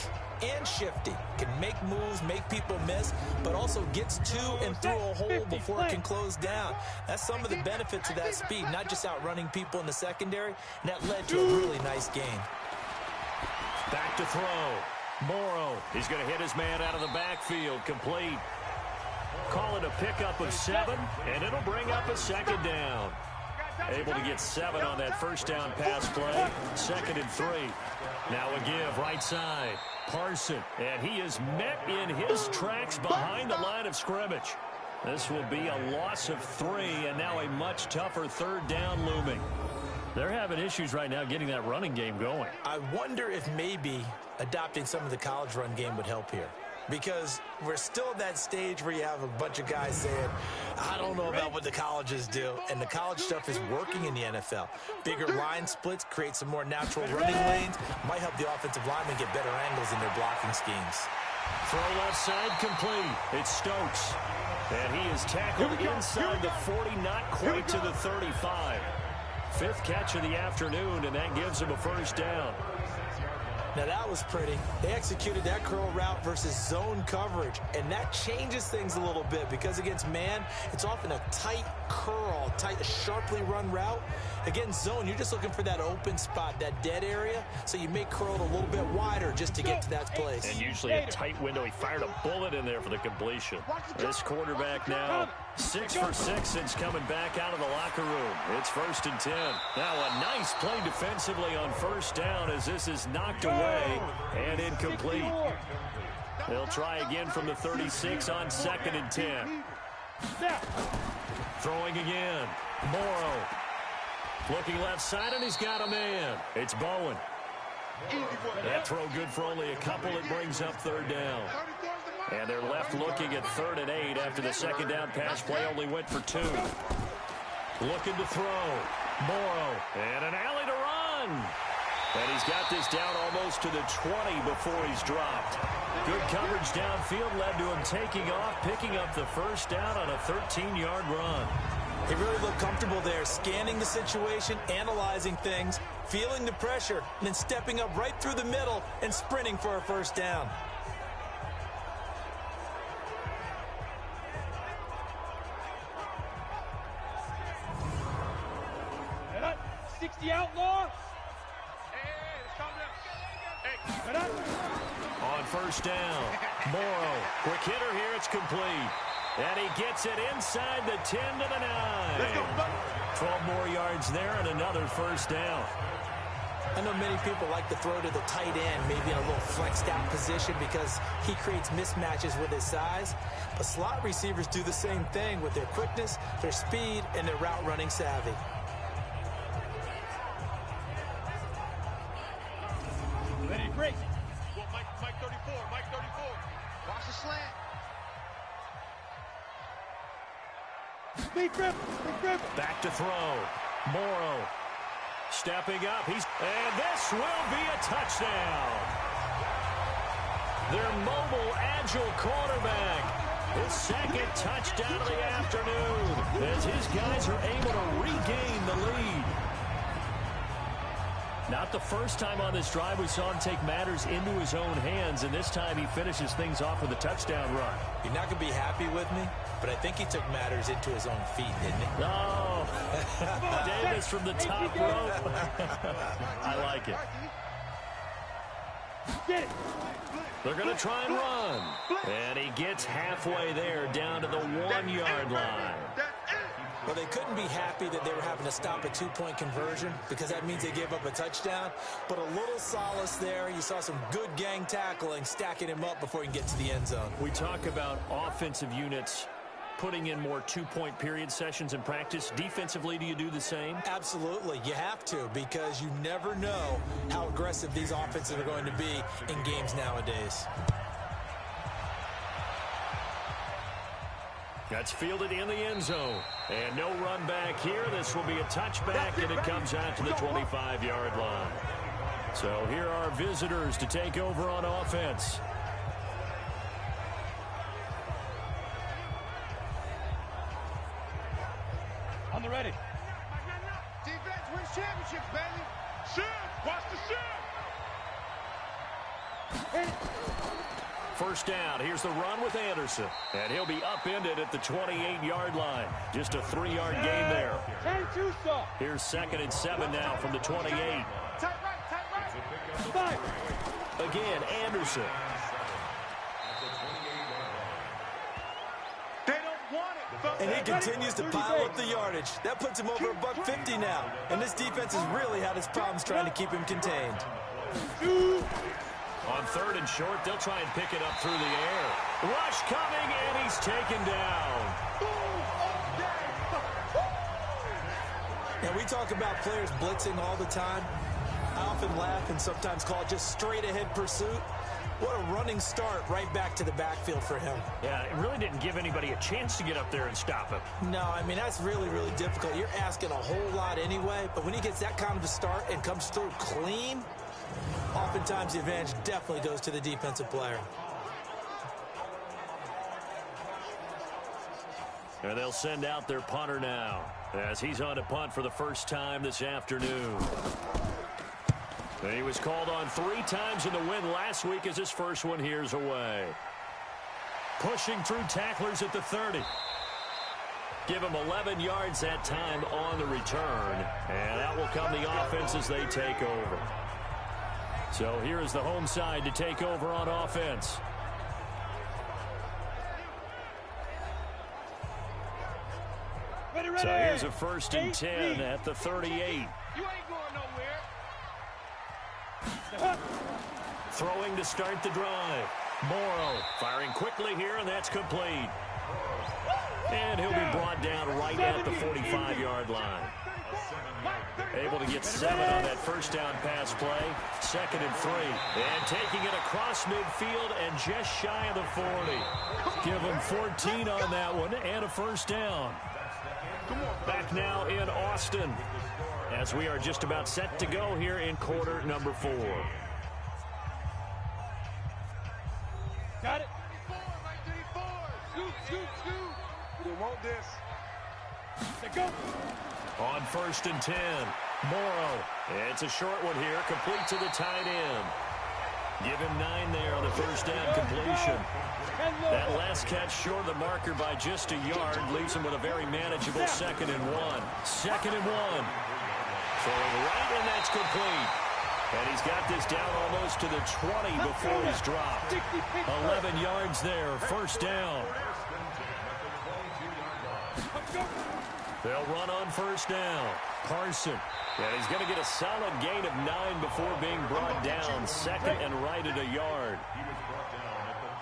Speaker 2: and shifty, can make moves, make people miss, but also gets to and through a hole before it can close down. That's some of the benefits of that speed, not just outrunning people in the secondary, and that led to a really nice game.
Speaker 1: Back to throw. Morrow, he's going to hit his man out of the backfield, complete. Call it a pickup of 7, and it'll bring up a second down. Able to get 7 on that first down pass play. 2nd and 3. Now a give right side. Parson, and he is met in his tracks behind the line of scrimmage. This will be a loss of 3, and now a much tougher 3rd down looming. They're having issues right now getting that running game going.
Speaker 2: I wonder if maybe adopting some of the college run game would help here. Because we're still at that stage where you have a bunch of guys saying, I don't know about what the colleges do. And the college stuff is working in the NFL. Bigger line splits, create some more natural running lanes, might help the offensive linemen get better angles in their blocking schemes.
Speaker 1: Throw left side complete. It's Stokes. And he is tackled inside the 40, not quite to the 35. 5th catch of the afternoon, and that gives him a first down.
Speaker 2: Now that was pretty. They executed that curl route versus zone coverage, and that changes things a little bit because against man, it's often a tight curl, tight, sharply run route. Against zone, you're just looking for that open spot, that dead area, so you may curl it a little bit wider just to get to that place.
Speaker 1: And usually a tight window. He fired a bullet in there for the completion. This quarterback now 6 for 6 since coming back out of the locker room. It's 1st and 10. Now a nice play defensively on first down as this is knocked away and incomplete. They'll try again from the 36 on 2nd and 10. Throwing again. Morrow. Looking left side, and he's got a man. It's Bowen. That throw good for only a couple. It brings up 3rd down. And they're left looking at 3rd and 8 after the 2nd down pass play only went for 2. Looking to throw. Morrow. And an alley to run. And he's got this down almost to the 20 before he's dropped. Good coverage downfield led to him taking off, picking up the first down on a 13-yard run.
Speaker 2: He really looked comfortable there, scanning the situation, analyzing things, feeling the pressure, and then stepping up right through the middle and sprinting for a first down.
Speaker 3: Hey, 60 outlaw.
Speaker 1: On first down, Morrow, quick hitter here, it's complete. And he gets it inside the 10 to the 9. 12 more yards there and another first down.
Speaker 2: I know many people like to throw to the tight end, maybe in a little flexed out position because he creates mismatches with his size. But slot receivers do the same thing with their quickness, their speed, and their route running savvy.
Speaker 3: Ready, break.
Speaker 4: Mike 34, Mike 34. Watch the slant.
Speaker 3: Big grip.
Speaker 1: Back to throw. Morrow stepping up. And this will be a touchdown. Their mobile, agile quarterback. His 2nd touchdown of the afternoon as his guys are able to regain the lead. Not the first time on this drive we saw him take matters into his own hands, and this time he finishes things off with a touchdown run.
Speaker 2: You're not going to be happy with me, but I think he took matters into his own feet, didn't he?
Speaker 1: Oh, Davis from the top rope. I like it. They're going to try and run. And he gets halfway there down to the 1-yard line.
Speaker 2: Well, they couldn't be happy that they were having to stop a 2-point conversion because that means they gave up a touchdown. But a little solace there. You saw some good gang tackling, stacking him up before he can get to the end zone.
Speaker 1: We talk about offensive units putting in more 2-point period sessions in practice. Defensively, do you do the same?
Speaker 2: Absolutely. You have to, because you never know how aggressive these offenses are going to be in games nowadays.
Speaker 1: That's fielded in the end zone. And no run back here. This will be a touchback, and it comes out to the 25-yard line. So here are visitors to take over on offense.
Speaker 3: On the ready.
Speaker 4: Defense wins championships, baby.
Speaker 3: Shift. Watch the shift.
Speaker 1: First down. Here's the run with Anderson. And he'll be upended at the 28-yard line. Just a 3-yard gain there.
Speaker 3: 10-2 stop.
Speaker 1: Here's 2nd and 7 now from the 28.
Speaker 4: Tight right, tight right.
Speaker 3: 5.
Speaker 1: Again, Anderson.
Speaker 4: They don't want it.
Speaker 2: And he continues to pile up the yardage. That puts him over $150 now. And this defense has really had its problems trying to keep him contained.
Speaker 1: On 3rd and short, they'll try and pick it up through the air. Rush coming, and he's taken down.
Speaker 2: Now, we talk about players blitzing all the time. I often laugh and sometimes call it just straight-ahead pursuit. What a running start right back to the backfield for him.
Speaker 1: Yeah, it really didn't give anybody a chance to get up there and stop him.
Speaker 2: No, I mean, that's really, really difficult. You're asking a whole lot anyway, but when he gets that kind of a start and comes through clean, oftentimes the advantage definitely goes to the defensive player.
Speaker 1: And they'll send out their punter now as he's on to punt for the first time this afternoon. And he was called on 3 times in the win last week as his first one here's away. Pushing through tacklers at the 30. Give him 11 yards that time on the return. And out will come the offense as they take over. So here is the home side to take over on offense. So here's a 1st and 10 at the 38.
Speaker 4: You ain't going nowhere.
Speaker 1: Throwing to start the drive. Morrow firing quickly here, and that's complete. And he'll be brought down right at the 45-yard line. Able to get 7 on that first down pass play. 2nd and 3. And taking it across midfield and just shy of the 40. Give him 14 on that one and a first down. Back now in Austin as we are just about set to go here in quarter number 4.
Speaker 3: Got it.
Speaker 4: Scoot, scoot, scoot.
Speaker 3: They want this. They go.
Speaker 1: On 1st and 10. Morrow. It's a short one here. Complete to the tight end. Give him 9 there on the first down completion. That last catch short of the marker by just a yard leaves him with a very manageable 2nd and 1. 2nd and 1. Throwing right, and that's complete. And he's got this down almost to the 20 before he's dropped. 11 yards there, first down. They'll run on first down. Carson. And he's going to get a solid gain of 9 before being brought down. 2nd and right at a yard.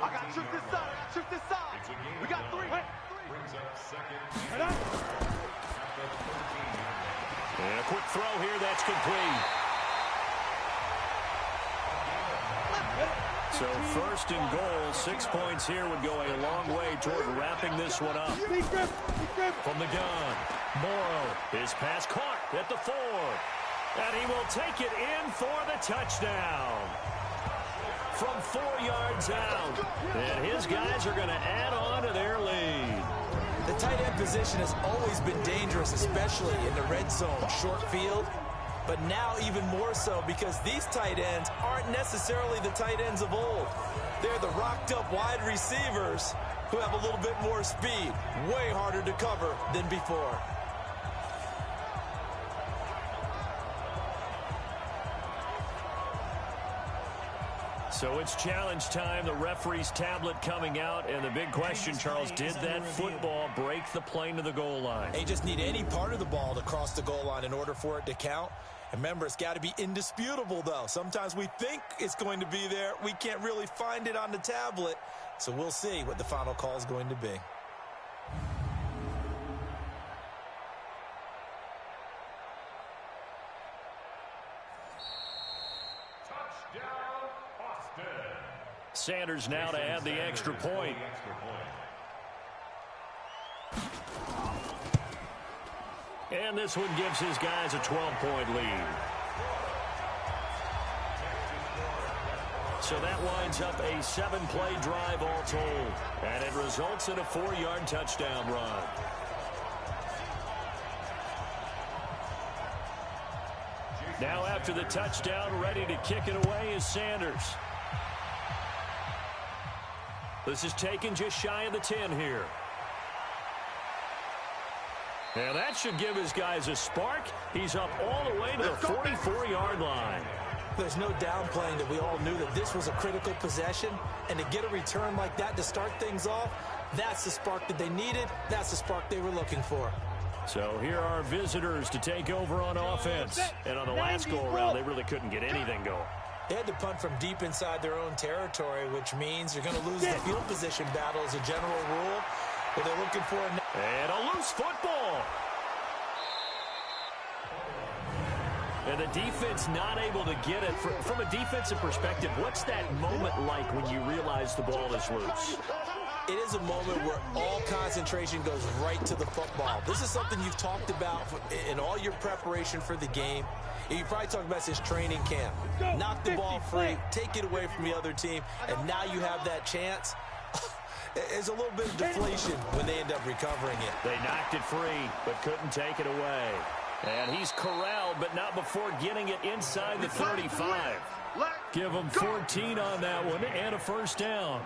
Speaker 4: I got to shoot this side. I got to shoot this side. We got 3.
Speaker 1: And a quick throw here. That's complete. So 1st and goal, 6 points here would go a long way toward wrapping this one up. From the gun, Morrow, his pass caught at the 4. And he will take it in for the touchdown. From 4 yards out. And his guys are going to add on to their lead.
Speaker 2: The tight end position has always been dangerous, especially in the red zone, short field. but now even more so because these tight ends aren't necessarily the tight ends of old. They're the rocked-up wide receivers who have a little bit more speed, way harder to cover than before.
Speaker 1: So it's challenge time. The referee's tablet coming out, and the big question, Charles, did that football break the plane to the goal line?
Speaker 2: They just need any part of the ball to cross the goal line in order for it to count. And remember, it's got to be indisputable, though. Sometimes we think it's going to be there. We can't really find it on the tablet. So we'll see what the final call is going to be.
Speaker 1: Sanders now to add the extra point. And this one gives his guys a 12-point lead. So that winds up a 7-play drive all told. And it results in a 4-yard touchdown run. Now after the touchdown, ready to kick it away is Sanders. This is taken just shy of the 10 here. And that should give his guys a spark. He's up all the way to the 44-yard line.
Speaker 2: There's no downplaying that we all knew that this was a critical possession. And to get a return like that to start things off, that's the spark that they needed. That's the spark they were looking for.
Speaker 1: So here are visitors to take over on offense. And on the last go-around, they really couldn't get anything going.
Speaker 2: They had to punt from deep inside their own territory, which means you're going to lose the field position battle as a general rule. But they're looking for
Speaker 1: and a loose football. And the defense not able to get it. From a defensive perspective, what's that moment like when you realize the ball is loose?
Speaker 2: It is a moment where all concentration goes right to the football. This is something you've talked about in all your preparation for the game. You probably talked about this training camp. Knock the ball free, take it away from the other team, and now you have that chance. There's a little bit of deflation when they end up recovering it.
Speaker 1: They knocked it free, but couldn't take it away. And he's corralled, but not before getting it inside the 35. Give him 14 on that one and a first down.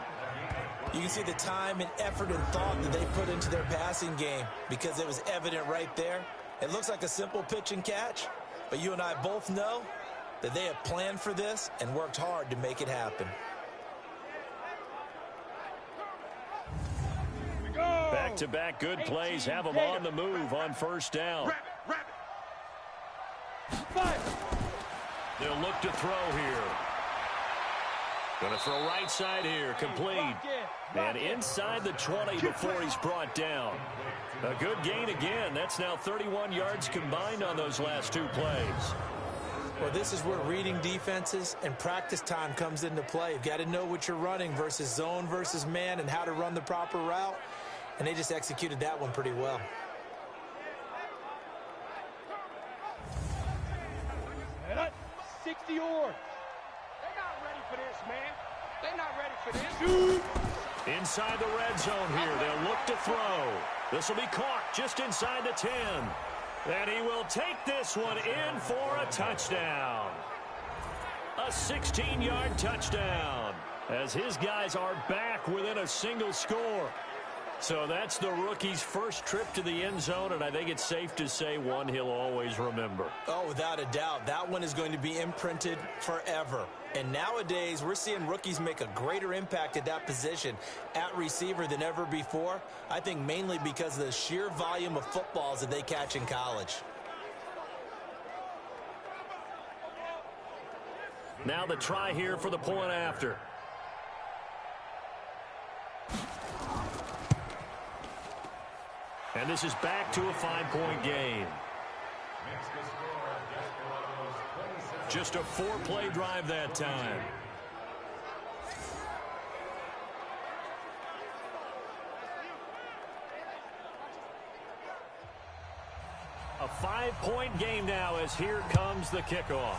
Speaker 2: You can see the time and effort and thought that they put into their passing game because it was evident right there. It looks like a simple pitch and catch, but you and I both know that they have planned for this and worked hard to make it happen.
Speaker 1: Back-to-back good plays have them on the move on first down. They'll look to throw here. Going to throw right side here, complete. And inside the 20 before he's brought down. A good gain again. That's now 31 yards combined on those last two plays.
Speaker 2: Well, this is where reading defenses and practice time comes into play. You've got to know what you're running versus zone versus man and how to run the proper route. And they just executed that one pretty well.
Speaker 3: And 60 yards. They're not ready for this, man. They're not ready for this.
Speaker 1: Inside the red zone here, they'll look to throw. This will be caught just inside the 10. And he will take this one in for a touchdown. A 16-yard touchdown as his guys are back within a single score. So that's the rookie's first trip to the end zone, and I think it's safe to say one he'll always remember.
Speaker 2: Oh, without a doubt. That one is going to be imprinted forever. And nowadays, we're seeing rookies make a greater impact at that position at receiver than ever before. I think mainly because of the sheer volume of footballs that they catch in college.
Speaker 1: Now the try here for the point after. And this is back to a 5-point game. Just a 4-play drive that time. A 5-point game now as here comes the kickoff.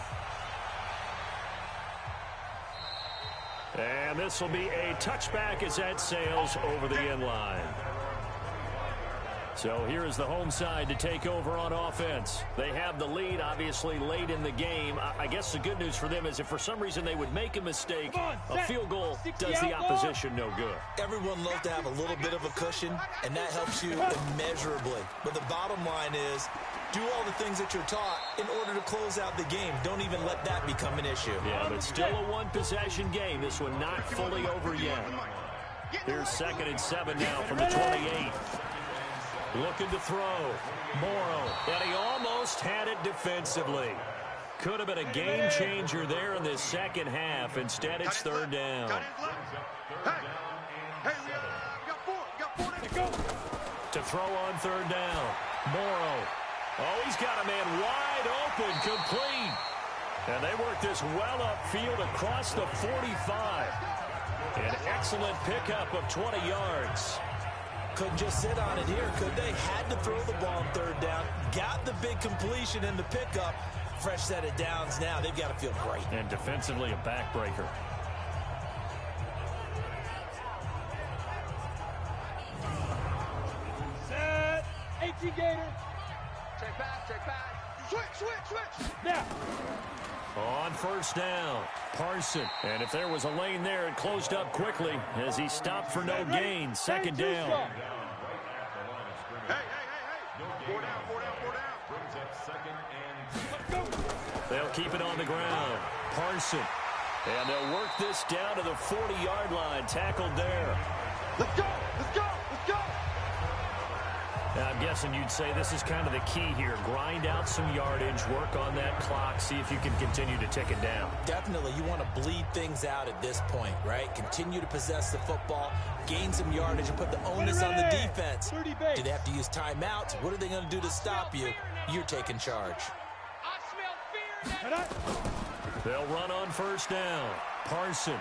Speaker 1: And this will be a touchback as that sails over the end line. So here is the home side to take over on offense. They have the lead, obviously, late in the game. I guess the good news for them is if for some reason they would make a mistake, a field goal does the opposition no good.
Speaker 2: Everyone loves to have a little bit of a cushion, and that helps you immeasurably. But the bottom line is, do all the things that you're taught in order to close out the game. Don't even let that become an issue.
Speaker 1: Yeah, but still a one-possession game. This one not fully over yet. Here's 2nd and 7 now from the 28. Looking to throw. Morrow. And he almost had it defensively. Could have been a game changer there in this second half. Instead, it's 3rd down. To throw on 3rd down. Morrow. Oh, he's got a man wide open, complete. And they work this well upfield across the 45. An excellent pickup of 20 yards.
Speaker 2: Couldn't just sit on it here, could they? Had to throw the ball on 3rd down. Got the big completion in the pickup. Fresh set of downs now. They've got to feel great.
Speaker 1: And defensively, a backbreaker.
Speaker 3: Set. 18 Gator.
Speaker 4: Check back. Switch.
Speaker 3: Now.
Speaker 1: On 1st down, Parson. And if there was a lane there, it closed up quickly as he stopped for no gain. 2nd down.
Speaker 4: Hey. 4 down. Brings up 2nd and...
Speaker 1: They'll keep it on the ground. Parson. And they'll work this down to the 40-yard line. Tackled there.
Speaker 4: Let's go.
Speaker 1: Now, I'm guessing you'd say this is kind of the key here. Grind out some yardage, work on that clock, see if you can continue to tick it down.
Speaker 2: Definitely. You want to bleed things out at this point, right? Continue to possess the football, gain some yardage, and put the onus on the defense. Do they have to use timeouts? What are they going to do to stop you? You're taking charge.
Speaker 3: I smell fear.
Speaker 1: They'll run on 1st down. Parson.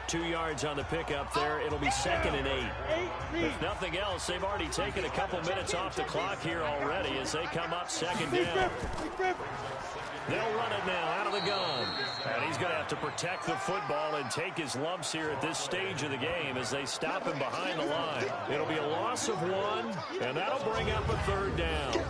Speaker 1: 2 yards on the pickup there. It'll be 2nd and 8. If nothing else, they've already taken a couple minutes off the clock here already as they come up 2nd down. They'll run it now out of the gun. And he's going to have to protect the football and take his lumps here at this stage of the game as they stop him behind the line. It'll be a loss of 1, and that'll bring up a 3rd down.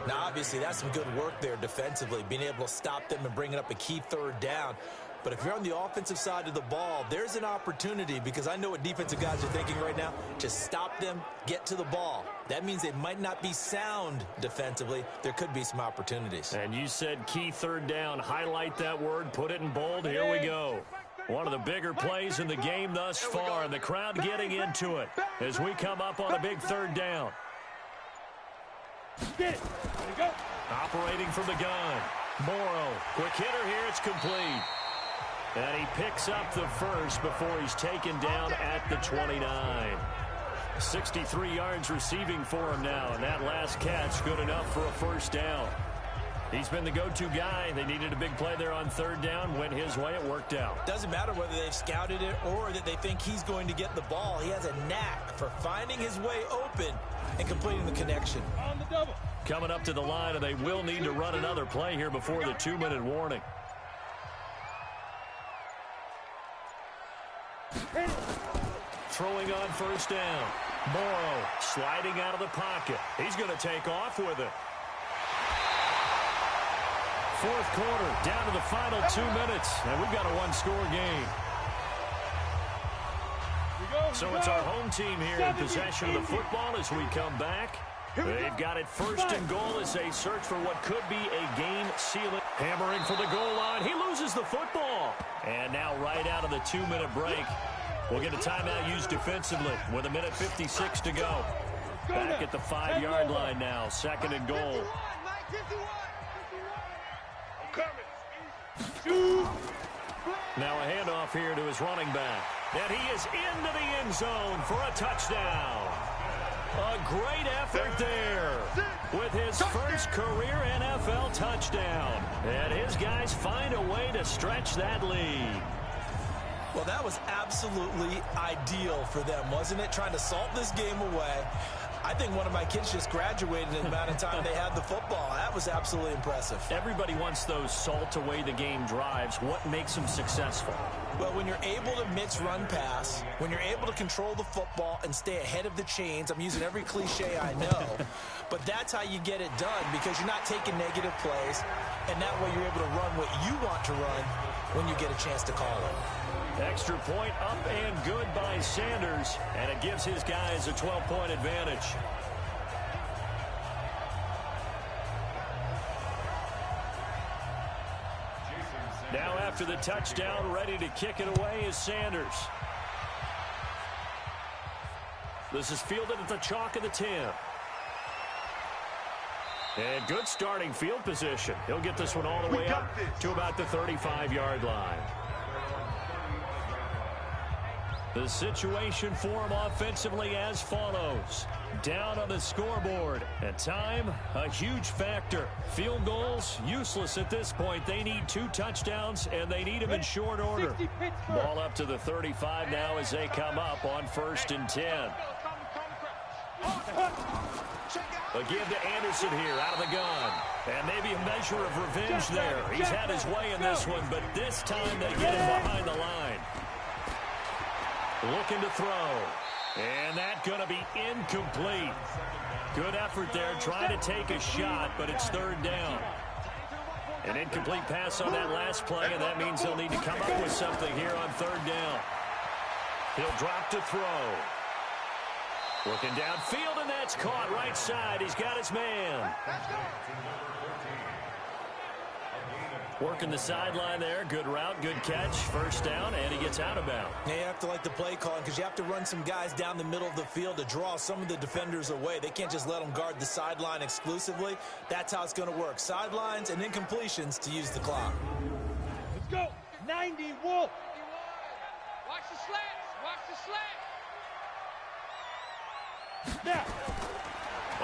Speaker 2: Now, obviously, that's some good work there defensively, being able to stop them and bringing up a key 3rd down. But if you're on the offensive side of the ball, there's an opportunity, because I know what defensive guys are thinking right now. Just stop them, get to the ball. That means they might not be sound defensively. There could be some opportunities.
Speaker 1: And you said key 3rd down. Highlight that word. Put it in bold. Here we go. One of the bigger plays in the game thus far, and the crowd getting into it as we come up on a big 3rd down.
Speaker 3: Get it. There you go.
Speaker 1: Operating from the gun. Morrow. Quick hitter here. It's complete. And he picks up the first before he's taken down at the 29. 63 yards receiving for him now, and that last catch good enough for a 1st down. He's been the go-to guy. They needed a big play there on 3rd down. Went his way. It worked out.
Speaker 2: Doesn't matter whether they've scouted it or that they think he's going to get the ball. He has a knack for finding his way open and completing the connection.
Speaker 3: On the double.
Speaker 1: Coming up to the line, and they will need to run another play here before the 2-minute warning. Throwing on 1st down. Morrow sliding out of the pocket. He's going to take off with it. 4th quarter, down to the final 2 minutes, and we've got a 1-score game. So it's our home team here in possession of the football as we come back. They've got it 1st and goal as they search for what could be a game-sealing. Hammering for the goal line. He loses the football. And now right out of the 2-minute break, we'll get a timeout used defensively with 1:56 to go. Back at the 5-yard line now, 2nd and goal. Now a handoff here to his running back. And he is into the end zone for a touchdown. A great effort there with his first career NFL touchdown. And his guys find a way to stretch that lead.
Speaker 2: Well, that was absolutely ideal for them, wasn't it? Trying to salt this game away.
Speaker 5: I think one of my kids just graduated in the amount of time they had the football. That was absolutely impressive.
Speaker 1: Everybody wants those salt-away-the-game drives. What makes them successful?
Speaker 5: Well, when you're able to mix run-pass, when you're able to control the football and stay ahead of the chains, I'm using every cliche I know, but that's how you get it done because you're not taking negative plays, and that way you're able to run what you want to run when you get a chance to call it.
Speaker 1: Extra point up and good by Sanders, and it gives his guys a 12-point advantage. Now after the touchdown, ready to kick it away is Sanders. This is fielded at the chalk of the 10. And good starting field position. He'll get this one all the way up to about the 35-yard line. The situation for him offensively as follows. Down on the scoreboard. At time, a huge factor. Field goals, useless at this point. They need 2 touchdowns, and they need them in short order. Ball up to the 35 now as they come up on 1st and 10. A give to Anderson here out of the gun. And maybe a measure of revenge there. He's had his way in this one, but this time they get him behind the line. Looking to throw. And that's going to be incomplete. Good effort there, trying to take a shot, but it's 3rd down. An incomplete pass on that last play, and that means they'll need to come up with something here on 3rd down. He'll drop to throw. Looking downfield, and that's caught right side. He's got his man. Working the sideline there. Good route, good catch. 1st down, and he gets out of bounds.
Speaker 5: Now you have to like the play calling because you have to run some guys down the middle of the field to draw some of the defenders away. They can't just let them guard the sideline exclusively. That's how it's going to work. Sidelines and incompletions to use the clock.
Speaker 3: Let's go. 90 Wolf. Watch the slants. Watch the slants. Now.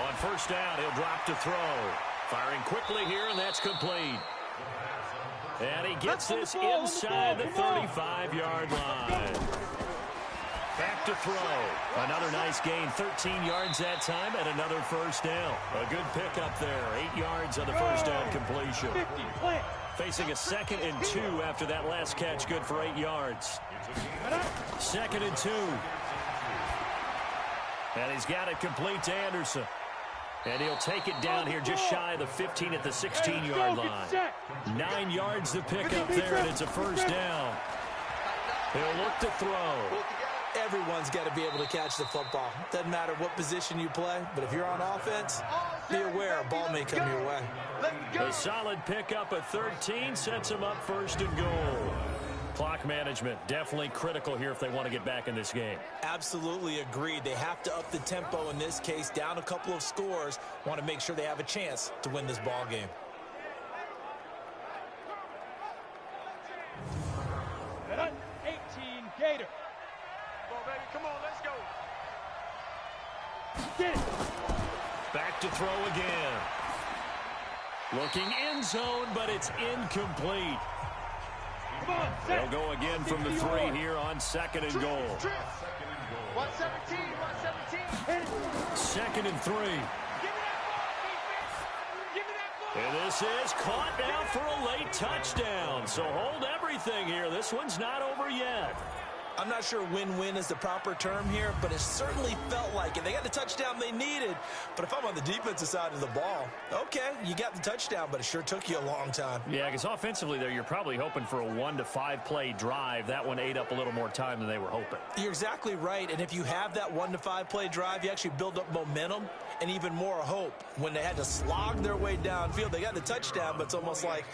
Speaker 1: On 1st down, he'll drop to throw. Firing quickly here, and that's complete. And he gets this inside the 35-yard line. Back to throw. Another nice gain, 13 yards that time, and another 1st down. A good pickup there, 8 yards on the 1st down completion. Facing a 2nd and 2 after that last catch, good for 8 yards. 2nd and 2. And he's got it complete to Anderson. And he'll take it down here just shy of the 15 at the 16-yard line. 9 yards to pick up there, and it's a 1st down. He'll look to throw.
Speaker 5: Everyone's got to be able to catch the football. Doesn't matter what position you play, but if you're on offense, be aware a ball may come your way.
Speaker 1: A solid pickup at 13 sets him up 1st and goal. Clock management, definitely critical here if they want to get back in this game.
Speaker 5: Absolutely agreed. They have to up the tempo in this case, down a couple of scores. Want to make sure they have a chance to win this ball game.
Speaker 3: And 18 Gator.
Speaker 4: Come on, baby. Come on, let's go.
Speaker 3: Get it.
Speaker 1: Back to throw again. Looking end zone, but it's incomplete. They'll go again from the 3 here on 2nd and goal.
Speaker 4: 117, 117.
Speaker 1: 2nd and 3. And this is caught now for a late touchdown. So hold everything here. This one's not over yet.
Speaker 5: I'm not sure win-win is the proper term here, but it certainly felt like it. They got the touchdown they needed, but if I'm on the defensive side of the ball, okay, you got the touchdown, but it sure took you a long time.
Speaker 1: Yeah, because offensively there, you're probably hoping for a 1 to 5 play drive. That one ate up a little more time than they were hoping.
Speaker 5: You're exactly right, and if you have that 1 to 5 play drive, you actually build up momentum and even more hope. When they had to slog their way downfield, they got the touchdown, but it's almost like,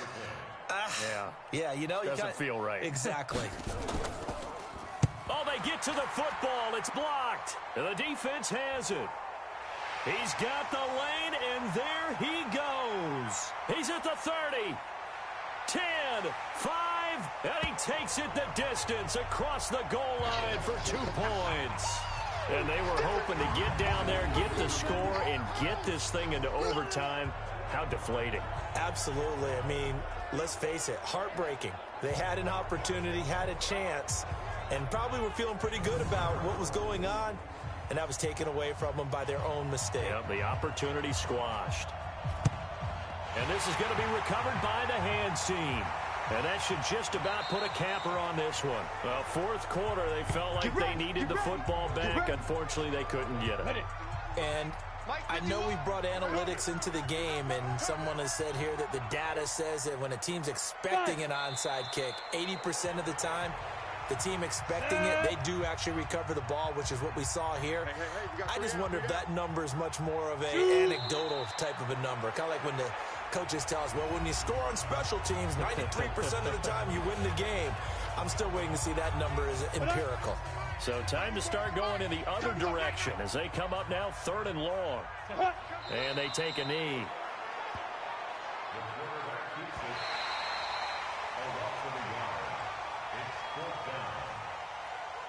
Speaker 5: yeah, you know,
Speaker 1: doesn't feel right.
Speaker 5: Exactly.
Speaker 1: Oh, they get to the football. It's blocked. And the defense has it. He's got the lane, and there he goes. He's at the 30, 10, 5, and he takes it the distance across the goal line for 2 points. And they were hoping to get down there, get the score, and get this thing into overtime. How deflating.
Speaker 5: Absolutely. I mean, let's face it, heartbreaking. They had an opportunity, had a chance, and probably were feeling pretty good about what was going on.
Speaker 2: and that was taken away from them by their own mistake.
Speaker 1: Yep, the opportunity squashed. And this is going to be recovered by the hands team. And that should just about put a capper on this one. Well, fourth quarter, they felt like they needed the football back. Unfortunately, they couldn't get it.
Speaker 2: And I know we've brought analytics into the game, and someone has said here that the data says that when a team's expecting an onside kick, 80% of the time, the team expecting it, they do actually recover the ball, which is what we saw here. I just wonder if that number is much more of an anecdotal type of a number. Kind of like when the coaches tell us, well, when you score on special teams, 93% of the time you win the game. I'm still waiting to see that number is empirical.
Speaker 1: So time to start going in the other direction as they come up now 3rd and long. And they take a knee.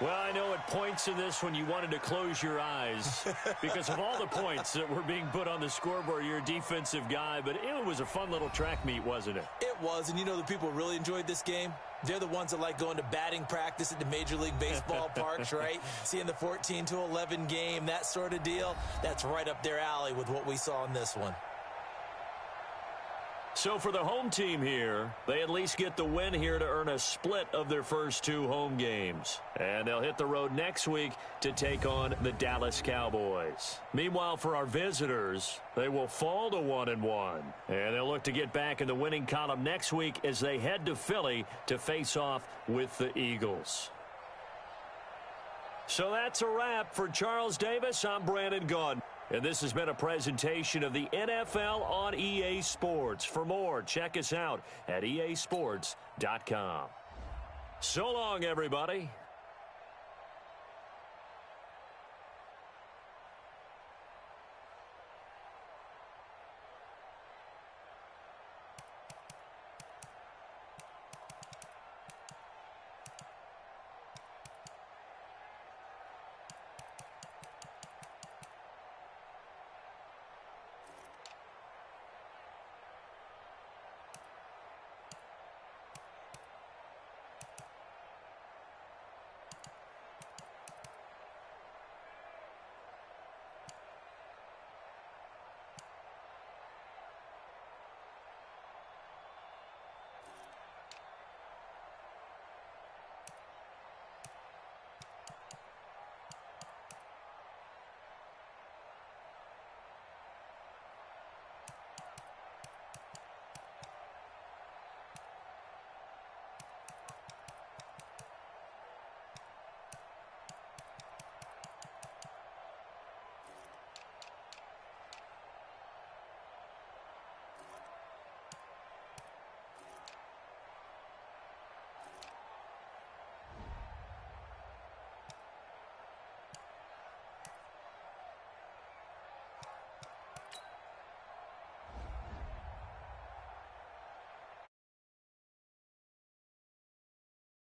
Speaker 1: Well, I know at points in this when you wanted to close your eyes because of all the points that were being put on the scoreboard. You're a defensive guy, but it was a fun little track meet, wasn't it?
Speaker 2: It was, and you know the people who really enjoyed this game? They're the ones that like going to batting practice at the Major League Baseball parks, right? Seeing the 14-11 game, that sort of deal. That's right up their alley with what we saw in this one.
Speaker 1: So for the home team here, they at least get the win here to earn a split of their first 2 home games. And they'll hit the road next week to take on the Dallas Cowboys. Meanwhile, for our visitors, they will fall to 1-1. And they'll look to get back in the winning column next week as they head to Philly to face off with the Eagles. So that's a wrap. For Charles Davis, I'm Brandon Gaudin. And this has been a presentation of the NFL on EA Sports. For more, check us out at easports.com. So long, everybody.